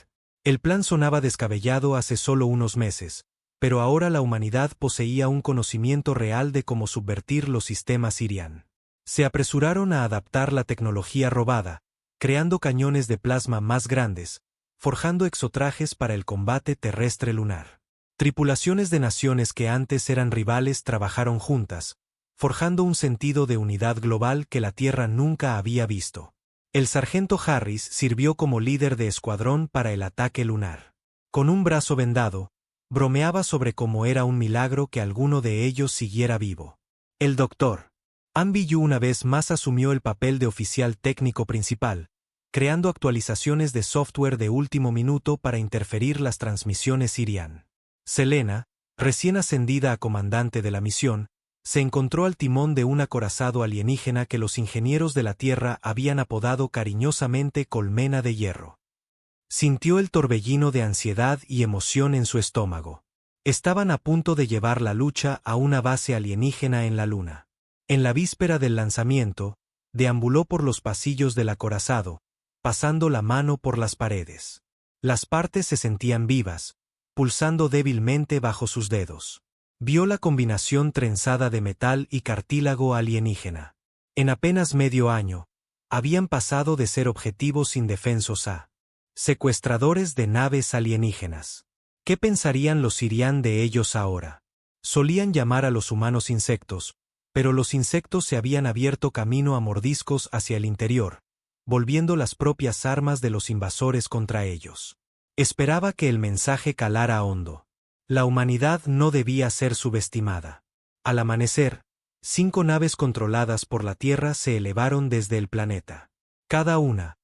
Speaker 1: El plan sonaba descabellado hace solo unos meses, pero ahora la humanidad poseía un conocimiento real de cómo subvertir los sistemas Sirian. Se apresuraron a adaptar la tecnología robada, creando cañones de plasma más grandes, forjando exotrajes para el combate terrestre lunar. Tripulaciones de naciones que antes eran rivales trabajaron juntas, forjando un sentido de unidad global que la Tierra nunca había visto. El sargento Harris sirvió como líder de escuadrón para el ataque lunar. Con un brazo vendado, bromeaba sobre cómo era un milagro que alguno de ellos siguiera vivo. El doctor Anbiyu una vez más asumió el papel de oficial técnico principal, creando actualizaciones de software de último minuto para interferir las transmisiones Sirian. Selena, recién ascendida a comandante de la misión, se encontró al timón de un acorazado alienígena que los ingenieros de la Tierra habían apodado cariñosamente Colmena de Hierro. Sintió el torbellino de ansiedad y emoción en su estómago. Estaban a punto de llevar la lucha a una base alienígena en la Luna. En la víspera del lanzamiento, deambuló por los pasillos del acorazado, pasando la mano por las paredes. Las partes se sentían vivas, pulsando débilmente bajo sus dedos. Vio la combinación trenzada de metal y cartílago alienígena. En apenas medio año, habían pasado de ser objetivos indefensos a secuestradores de naves alienígenas. ¿Qué pensarían los Sirian de ellos ahora? Solían llamar a los humanos insectos, pero los insectos se habían abierto camino a mordiscos hacia el interior, volviendo las propias armas de los invasores contra ellos. Esperaba que el mensaje calara hondo. La humanidad no debía ser subestimada. Al amanecer, 5 naves controladas por la Tierra se elevaron desde el planeta. Cada una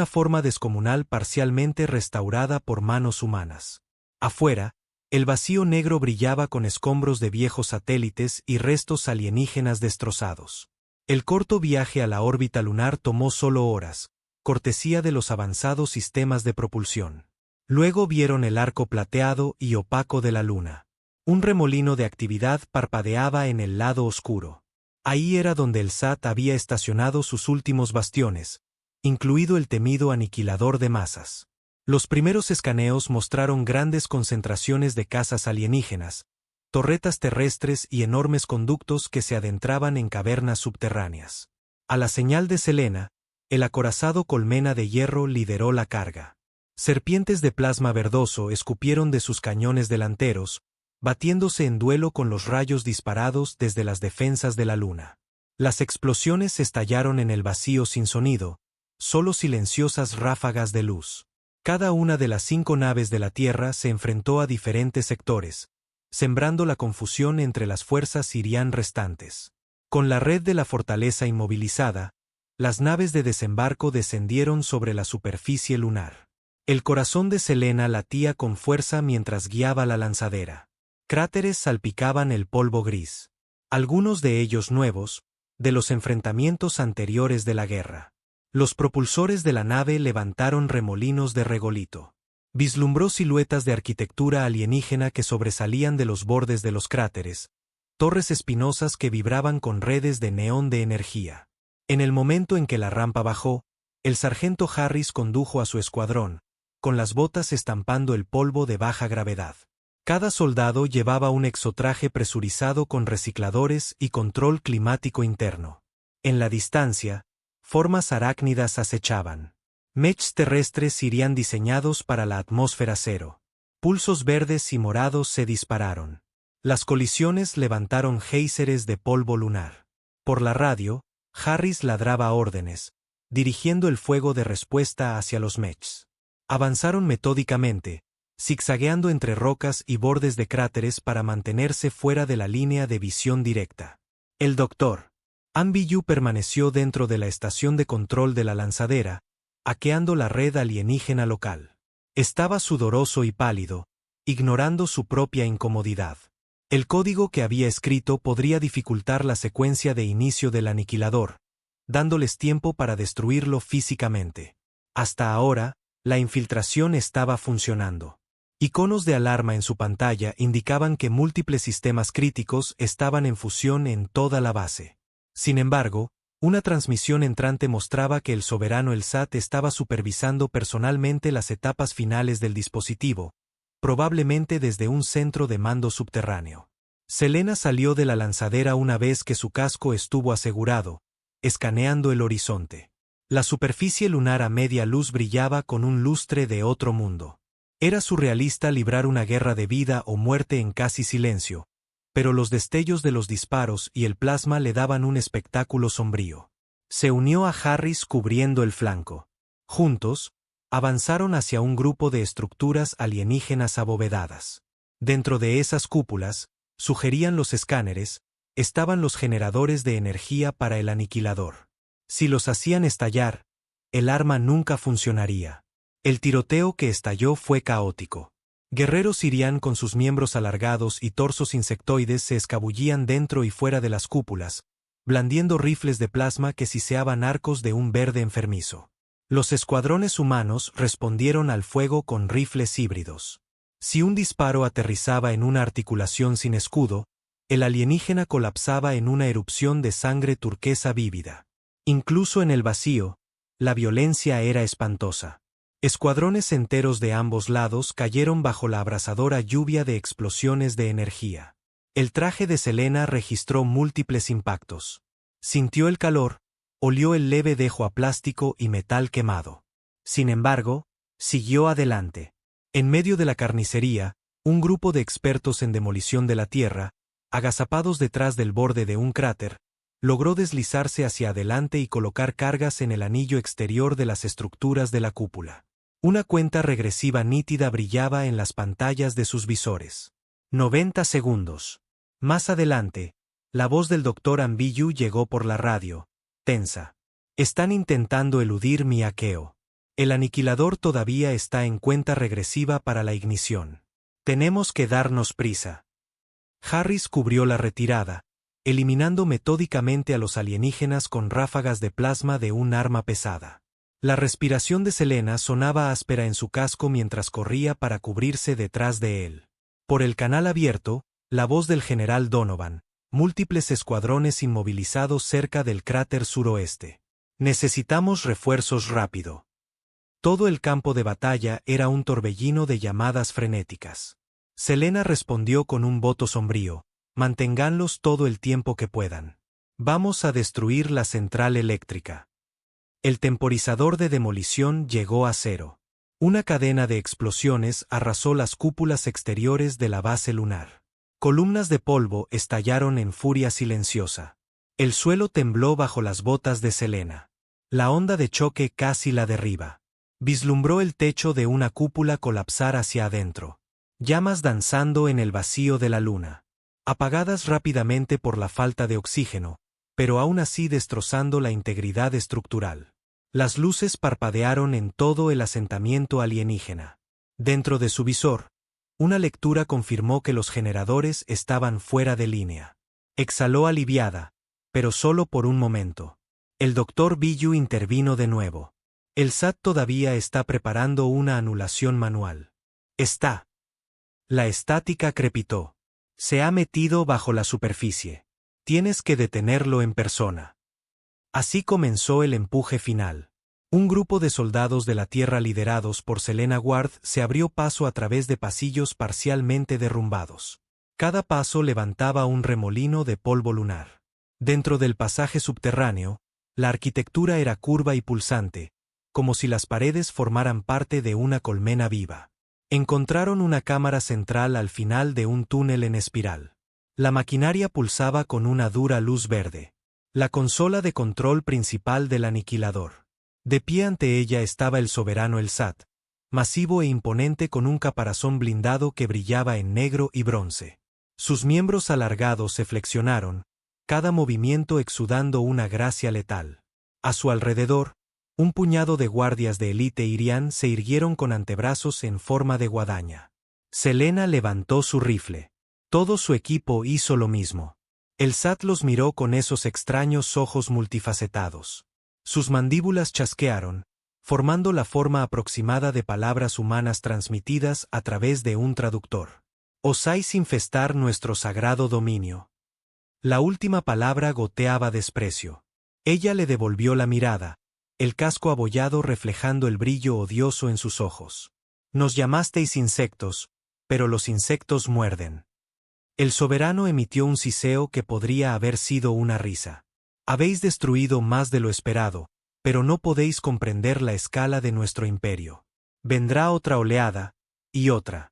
Speaker 1: forma descomunal parcialmente restaurada por manos humanas. Afuera, el vacío negro brillaba con escombros de viejos satélites y restos alienígenas destrozados. El corto viaje a la órbita lunar tomó solo horas, cortesía de los avanzados sistemas de propulsión. Luego vieron el arco plateado y opaco de la Luna. Un remolino de actividad parpadeaba en el lado oscuro. Ahí era donde el SAT había estacionado sus últimos bastiones, incluido el temido aniquilador de masas. Los primeros escaneos mostraron grandes concentraciones de casas alienígenas, torretas terrestres y enormes conductos que se adentraban en cavernas subterráneas. A la señal de Selena, el acorazado Colmena de Hierro lideró la carga. Serpientes de plasma verdoso escupieron de sus cañones delanteros, batiéndose en duelo con los rayos disparados desde las defensas de la Luna. Las explosiones estallaron en el vacío sin sonido, solo silenciosas ráfagas de luz. Cada una de las 5 naves de la Tierra se enfrentó a diferentes sectores, sembrando la confusión entre las fuerzas Sirian restantes. Con la red de la fortaleza inmovilizada, las naves de desembarco descendieron sobre la superficie lunar. El corazón de Selena latía con fuerza mientras guiaba la lanzadera. Cráteres salpicaban el polvo gris. Algunos de ellos nuevos, de los enfrentamientos anteriores de la guerra. Los propulsores de la nave levantaron remolinos de regolito. Vislumbró siluetas de arquitectura alienígena que sobresalían de los bordes de los cráteres, torres espinosas que vibraban con redes de neón de energía. En el momento en que la rampa bajó, el sargento Harris condujo a su escuadrón, con las botas estampando el polvo de baja gravedad. Cada soldado llevaba un exotraje presurizado con recicladores y control climático interno. En la distancia, formas arácnidas acechaban. Mechs terrestres irían diseñados para la atmósfera cero. Pulsos verdes y morados se dispararon. Las colisiones levantaron géiseres de polvo lunar. Por la radio, Harris ladraba órdenes, dirigiendo el fuego de respuesta hacia los mechs. Avanzaron metódicamente, zigzagueando entre rocas y bordes de cráteres para mantenerse fuera de la línea de visión directa. El Dr. Anbiyu permaneció dentro de la estación de control de la lanzadera, hackeando la red alienígena local. Estaba sudoroso y pálido, ignorando su propia incomodidad. El código que había escrito podría dificultar la secuencia de inicio del aniquilador, dándoles tiempo para destruirlo físicamente. Hasta ahora, la infiltración estaba funcionando. Iconos de alarma en su pantalla indicaban que múltiples sistemas críticos estaban en fusión en toda la base. Sin embargo, una transmisión entrante mostraba que el soberano El Sat estaba supervisando personalmente las etapas finales del dispositivo, probablemente desde un centro de mando subterráneo. Selena salió de la lanzadera una vez que su casco estuvo asegurado, escaneando el horizonte. La superficie lunar a media luz brillaba con un lustre de otro mundo. Era surrealista librar una guerra de vida o muerte en casi silencio, pero los destellos de los disparos y el plasma le daban un espectáculo sombrío. Se unió a Harris cubriendo el flanco. Juntos, avanzaron hacia un grupo de estructuras alienígenas abovedadas. Dentro de esas cúpulas, sugerían los escáneres, estaban los generadores de energía para el aniquilador. Si los hacían estallar, el arma nunca funcionaría. El tiroteo que estalló fue caótico. Guerreros sirián con sus miembros alargados y torsos insectoides se escabullían dentro y fuera de las cúpulas, blandiendo rifles de plasma que siseaban arcos de un verde enfermizo. Los escuadrones humanos respondieron al fuego con rifles híbridos. Si un disparo aterrizaba en una articulación sin escudo, el alienígena colapsaba en una erupción de sangre turquesa vívida. Incluso en el vacío, la violencia era espantosa. Escuadrones enteros de ambos lados cayeron bajo la abrasadora lluvia de explosiones de energía. El traje de Selena registró múltiples impactos. Sintió el calor, olió el leve dejo a plástico y metal quemado. Sin embargo, siguió adelante. En medio de la carnicería, un grupo de expertos en demolición de la Tierra, agazapados detrás del borde de un cráter, logró deslizarse hacia adelante y colocar cargas en el anillo exterior de las estructuras de la cúpula. Una cuenta regresiva nítida brillaba en las pantallas de sus visores. 90 segundos. Más adelante, la voz del Dr. Anbiyu llegó por la radio, tensa. Están intentando eludir mi hackeo. El aniquilador todavía está en cuenta regresiva para la ignición. Tenemos que darnos prisa. Harris cubrió la retirada, eliminando metódicamente a los alienígenas con ráfagas de plasma de un arma pesada. La respiración de Selena sonaba áspera en su casco mientras corría para cubrirse detrás de él. Por el canal abierto, la voz del general Donovan, múltiples escuadrones inmovilizados cerca del cráter suroeste. Necesitamos refuerzos rápido. Todo el campo de batalla era un torbellino de llamadas frenéticas. Selena respondió con un voto sombrío: manténganlos todo el tiempo que puedan. Vamos a destruir la central eléctrica. El temporizador de demolición llegó a cero. Una cadena de explosiones arrasó las cúpulas exteriores de la base lunar. Columnas de polvo estallaron en furia silenciosa. El suelo tembló bajo las botas de Selena. La onda de choque casi la derriba. Vislumbró el techo de una cúpula colapsar hacia adentro. Llamas danzando en el vacío de la luna. Apagadas rápidamente por la falta de oxígeno, pero aún así destrozando la integridad estructural. Las luces parpadearon en todo el asentamiento alienígena. Dentro de su visor, una lectura confirmó que los generadores estaban fuera de línea. Exhaló aliviada, pero solo por un momento. El Dr. Biyu intervino de nuevo. El SAT todavía está preparando una anulación manual. Está. La estática crepitó. Se ha metido bajo la superficie. Tienes que detenerlo en persona. Así comenzó el empuje final. Un grupo de soldados de la Tierra liderados por Selena Ward se abrió paso a través de pasillos parcialmente derrumbados. Cada paso levantaba un remolino de polvo lunar. Dentro del pasaje subterráneo, la arquitectura era curva y pulsante, como si las paredes formaran parte de una colmena viva. Encontraron una cámara central al final de un túnel en espiral. La maquinaria pulsaba con una dura luz verde. La consola de control principal del aniquilador. De pie ante ella estaba el soberano El Sat, masivo e imponente con un caparazón blindado que brillaba en negro y bronce. Sus miembros alargados se flexionaron, cada movimiento exudando una gracia letal. A su alrededor, un puñado de guardias de élite irián se irguieron con antebrazos en forma de guadaña. Selena levantó su rifle. Todo su equipo hizo lo mismo. El Sat los miró con esos extraños ojos multifacetados. Sus mandíbulas chasquearon, formando la forma aproximada de palabras humanas transmitidas a través de un traductor. Osáis infestar nuestro sagrado dominio. La última palabra goteaba desprecio. Ella le devolvió la mirada, el casco abollado reflejando el brillo odioso en sus ojos. Nos llamasteis insectos, pero los insectos muerden. El soberano emitió un siseo que podría haber sido una risa. Habéis destruido más de lo esperado, pero no podéis comprender la escala de nuestro imperio. Vendrá otra oleada, y otra.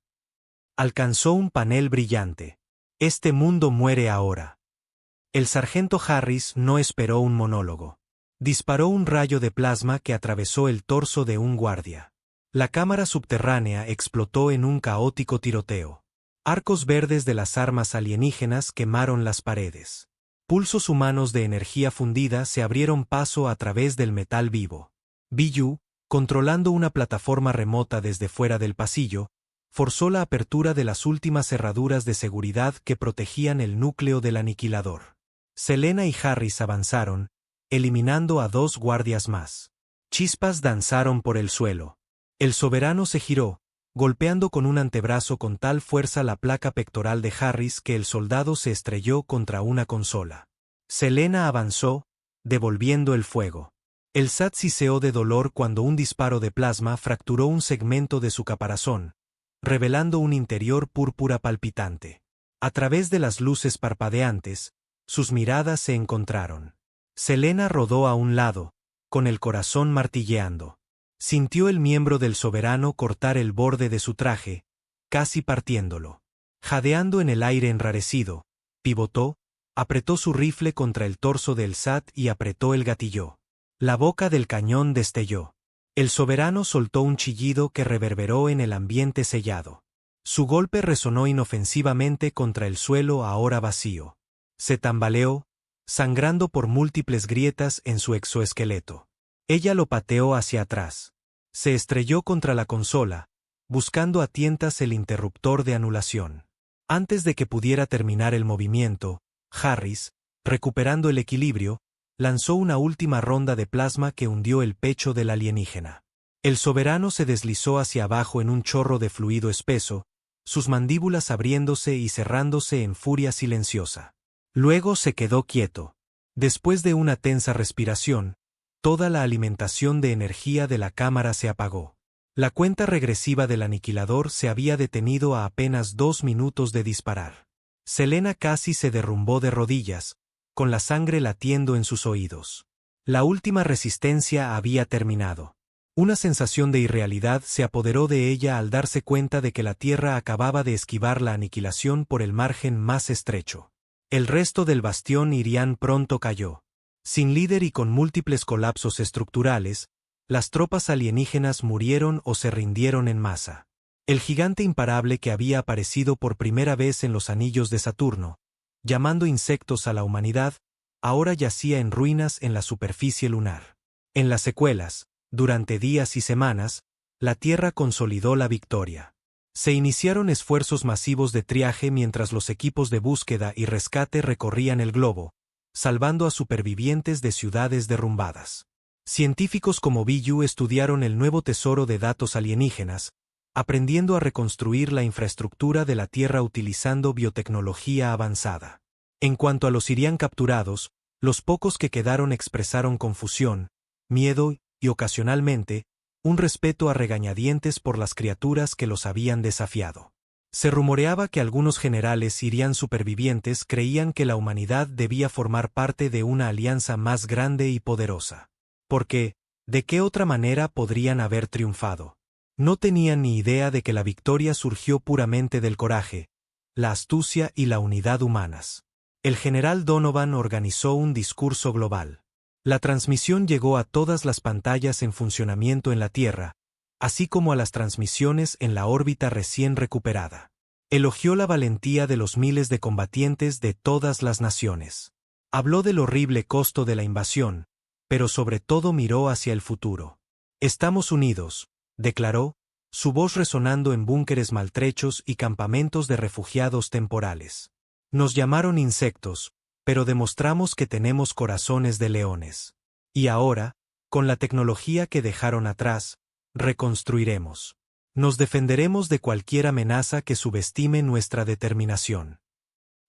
Speaker 1: Alcanzó un panel brillante. Este mundo muere ahora. El sargento Harris no esperó un monólogo. Disparó un rayo de plasma que atravesó el torso de un guardia. La cámara subterránea explotó en un caótico tiroteo. Arcos verdes de las armas alienígenas quemaron las paredes. Pulsos humanos de energía fundida se abrieron paso a través del metal vivo. Biyu, controlando una plataforma remota desde fuera del pasillo, forzó la apertura de las últimas cerraduras de seguridad que protegían el núcleo del aniquilador. Selena y Harris avanzaron, eliminando a 2 guardias más. Chispas danzaron por el suelo. El soberano se giró, golpeando con un antebrazo con tal fuerza la placa pectoral de Harris que el soldado se estrelló contra una consola. Selena avanzó, devolviendo el fuego. El Sat siseó de dolor cuando un disparo de plasma fracturó un segmento de su caparazón, revelando un interior púrpura palpitante. A través de las luces parpadeantes, sus miradas se encontraron. Selena rodó a un lado, con el corazón martilleando. Sintió el miembro del soberano cortar el borde de su traje, casi partiéndolo. Jadeando en el aire enrarecido, pivotó, apretó su rifle contra el torso del Sat y apretó el gatillo. La boca del cañón destelló. El soberano soltó un chillido que reverberó en el ambiente sellado. Su golpe resonó inofensivamente contra el suelo ahora vacío. Se tambaleó, sangrando por múltiples grietas en su exoesqueleto. Ella lo pateó hacia atrás. Se estrelló contra la consola, buscando a tientas el interruptor de anulación. Antes de que pudiera terminar el movimiento, Harris, recuperando el equilibrio, lanzó una última ronda de plasma que hundió el pecho del alienígena. El soberano se deslizó hacia abajo en un chorro de fluido espeso, sus mandíbulas abriéndose y cerrándose en furia silenciosa. Luego se quedó quieto. Después de una tensa respiración, toda la alimentación de energía de la cámara se apagó. La cuenta regresiva del aniquilador se había detenido a apenas 2 minutos de disparar. Selena casi se derrumbó de rodillas, con la sangre latiendo en sus oídos. La última resistencia había terminado. Una sensación de irrealidad se apoderó de ella al darse cuenta de que la Tierra acababa de esquivar la aniquilación por el margen más estrecho. El resto del bastión irián pronto cayó. Sin líder y con múltiples colapsos estructurales, las tropas alienígenas murieron o se rindieron en masa. El gigante imparable que había aparecido por primera vez en los anillos de Saturno, llamando insectos a la humanidad, ahora yacía en ruinas en la superficie lunar. En las secuelas, durante días y semanas, la Tierra consolidó la victoria. Se iniciaron esfuerzos masivos de triaje mientras los equipos de búsqueda y rescate recorrían el globo, salvando a supervivientes de ciudades derrumbadas. Científicos como Biyu estudiaron el nuevo tesoro de datos alienígenas, aprendiendo a reconstruir la infraestructura de la Tierra utilizando biotecnología avanzada. En cuanto a los irián capturados, los pocos que quedaron expresaron confusión, miedo y, ocasionalmente, un respeto a regañadientes por las criaturas que los habían desafiado. Se rumoreaba que algunos generales irián supervivientes creían que la humanidad debía formar parte de una alianza más grande y poderosa. Porque, ¿de qué otra manera podrían haber triunfado? No tenían ni idea de que la victoria surgió puramente del coraje, la astucia y la unidad humanas. El general Donovan organizó un discurso global. La transmisión llegó a todas las pantallas en funcionamiento en la Tierra, así como a las transmisiones en la órbita recién recuperada. Elogió la valentía de los miles de combatientes de todas las naciones. Habló del horrible costo de la invasión, pero sobre todo miró hacia el futuro. Estamos unidos, declaró, su voz resonando en búnkeres maltrechos y campamentos de refugiados temporales. Nos llamaron insectos, pero demostramos que tenemos corazones de leones. Y ahora, con la tecnología que dejaron atrás, reconstruiremos. Nos defenderemos de cualquier amenaza que subestime nuestra determinación.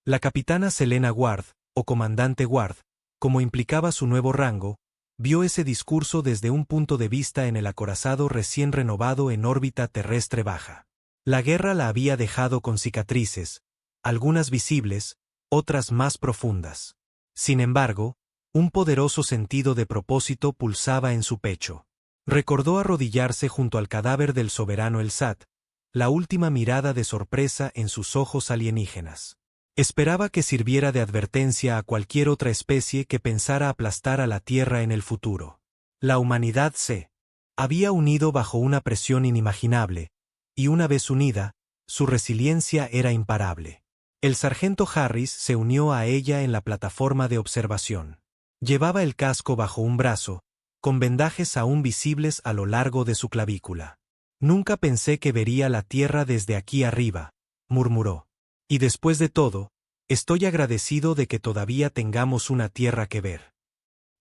Speaker 1: La capitana Selena Ward, o comandante Ward, como implicaba su nuevo rango, vio ese discurso desde un punto de vista en el acorazado recién renovado en órbita terrestre baja. La guerra la había dejado con cicatrices, algunas visibles, otras más profundas. Sin embargo, un poderoso sentido de propósito pulsaba en su pecho. Recordó arrodillarse junto al cadáver del soberano El Sat, la última mirada de sorpresa en sus ojos alienígenas. Esperaba que sirviera de advertencia a cualquier otra especie que pensara aplastar a la Tierra en el futuro. La humanidad se había unido bajo una presión inimaginable, y una vez unida, su resiliencia era imparable. El sargento Harris se unió a ella en la plataforma de observación. Llevaba el casco bajo un brazo, con vendajes aún visibles a lo largo de su clavícula. Nunca pensé que vería la Tierra desde aquí arriba, murmuró. Y después de todo, estoy agradecido de que todavía tengamos una Tierra que ver.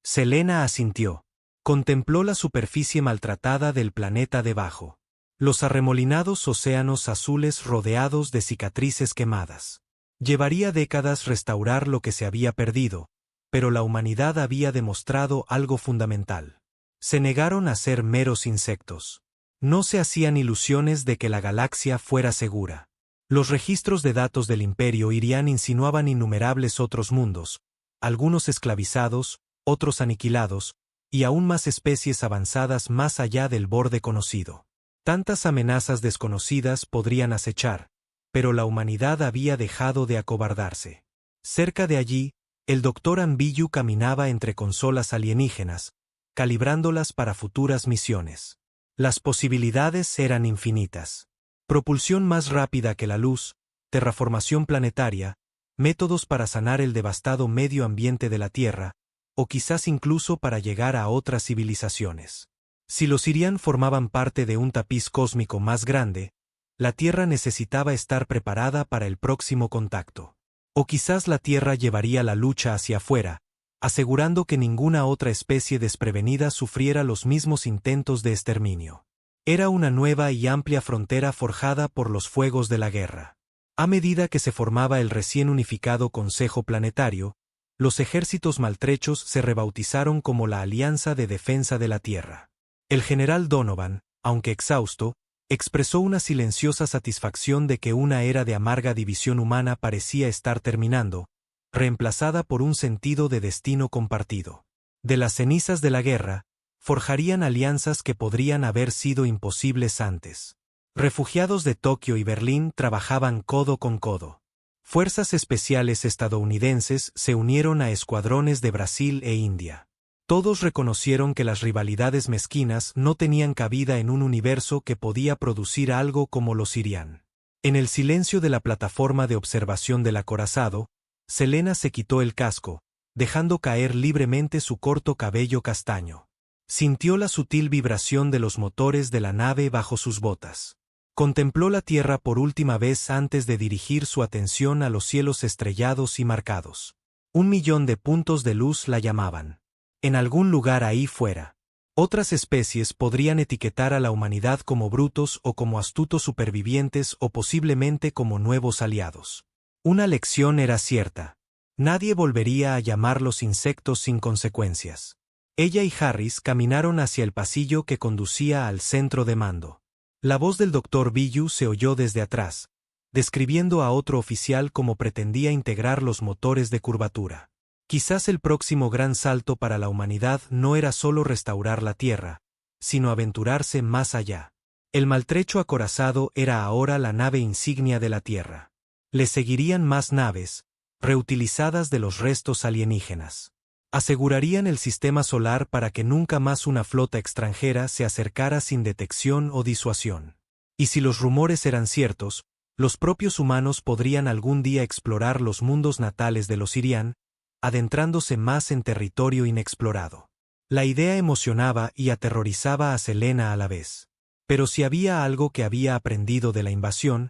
Speaker 1: Selena asintió. Contempló la superficie maltratada del planeta debajo. Los arremolinados océanos azules rodeados de cicatrices quemadas. Llevaría décadas restaurar lo que se había perdido, pero la humanidad había demostrado algo fundamental. Se negaron a ser meros insectos. No se hacían ilusiones de que la galaxia fuera segura. Los registros de datos del Imperio Irian insinuaban innumerables otros mundos, algunos esclavizados, otros aniquilados, y aún más especies avanzadas más allá del borde conocido. Tantas amenazas desconocidas podrían acechar, pero la humanidad había dejado de acobardarse. Cerca de allí, el Dr. Ambiyu caminaba entre consolas alienígenas, calibrándolas para futuras misiones. Las posibilidades eran infinitas. Propulsión más rápida que la luz, terraformación planetaria, métodos para sanar el devastado medio ambiente de la Tierra, o quizás incluso para llegar a otras civilizaciones. Si los Irian formaban parte de un tapiz cósmico más grande, la Tierra necesitaba estar preparada para el próximo contacto. O quizás la Tierra llevaría la lucha hacia afuera, asegurando que ninguna otra especie desprevenida sufriera los mismos intentos de exterminio. Era una nueva y amplia frontera forjada por los fuegos de la guerra. A medida que se formaba el recién unificado Consejo Planetario, los ejércitos maltrechos se rebautizaron como la Alianza de Defensa de la Tierra. El general Donovan, aunque exhausto, expresó una silenciosa satisfacción de que una era de amarga división humana parecía estar terminando, reemplazada por un sentido de destino compartido. De las cenizas de la guerra, forjarían alianzas que podrían haber sido imposibles antes. Refugiados de Tokio y Berlín trabajaban codo con codo. Fuerzas especiales estadounidenses se unieron a escuadrones de Brasil e India. Todos reconocieron que las rivalidades mezquinas no tenían cabida en un universo que podía producir algo como los Irian. En el silencio de la plataforma de observación del acorazado, Selena se quitó el casco, dejando caer libremente su corto cabello castaño. Sintió la sutil vibración de los motores de la nave bajo sus botas. Contempló la Tierra por última vez antes de dirigir su atención a los cielos estrellados y marcados. 1.000.000 de puntos de luz la llamaban. En algún lugar ahí fuera. Otras especies podrían etiquetar a la humanidad como brutos o como astutos supervivientes o posiblemente como nuevos aliados. Una lección era cierta. Nadie volvería a llamarlos insectos sin consecuencias. Ella y Harris caminaron hacia el pasillo que conducía al centro de mando. La voz del Dr. Biyu se oyó desde atrás, describiendo a otro oficial cómo pretendía integrar los motores de curvatura. Quizás el próximo gran salto para la humanidad no era solo restaurar la Tierra, sino aventurarse más allá. El maltrecho acorazado era ahora la nave insignia de la Tierra. Le seguirían más naves, reutilizadas de los restos alienígenas. Asegurarían el sistema solar para que nunca más una flota extranjera se acercara sin detección o disuasión. Y si los rumores eran ciertos, los propios humanos podrían algún día explorar los mundos natales de los Sirian, adentrándose más en territorio inexplorado. La idea emocionaba y aterrorizaba a Selena a la vez. Pero si había algo que había aprendido de la invasión,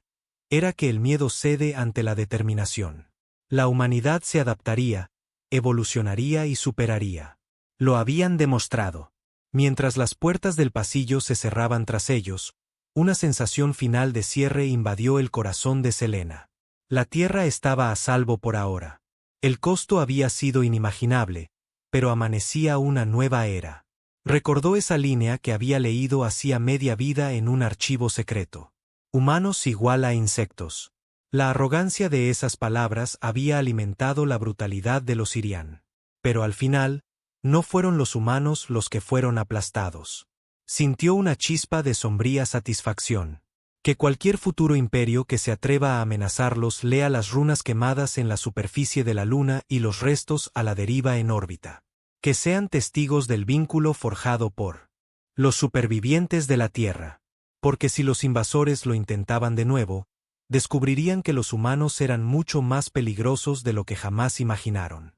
Speaker 1: era que el miedo cede ante la determinación. La humanidad se adaptaría, evolucionaría y superaría. Lo habían demostrado. Mientras las puertas del pasillo se cerraban tras ellos, una sensación final de cierre invadió el corazón de Selena. La Tierra estaba a salvo por ahora. El costo había sido inimaginable, pero amanecía una nueva era. Recordó esa línea que había leído hacía media vida en un archivo secreto. Humanos igual a insectos. La arrogancia de esas palabras había alimentado la brutalidad de los Sirian. Pero al final, no fueron los humanos los que fueron aplastados. Sintió una chispa de sombría satisfacción. Que cualquier futuro imperio que se atreva a amenazarlos lea las runas quemadas en la superficie de la Luna y los restos a la deriva en órbita. Que sean testigos del vínculo forjado por los supervivientes de la Tierra. Porque si los invasores lo intentaban de nuevo, descubrirían que los humanos eran mucho más peligrosos de lo que jamás imaginaron.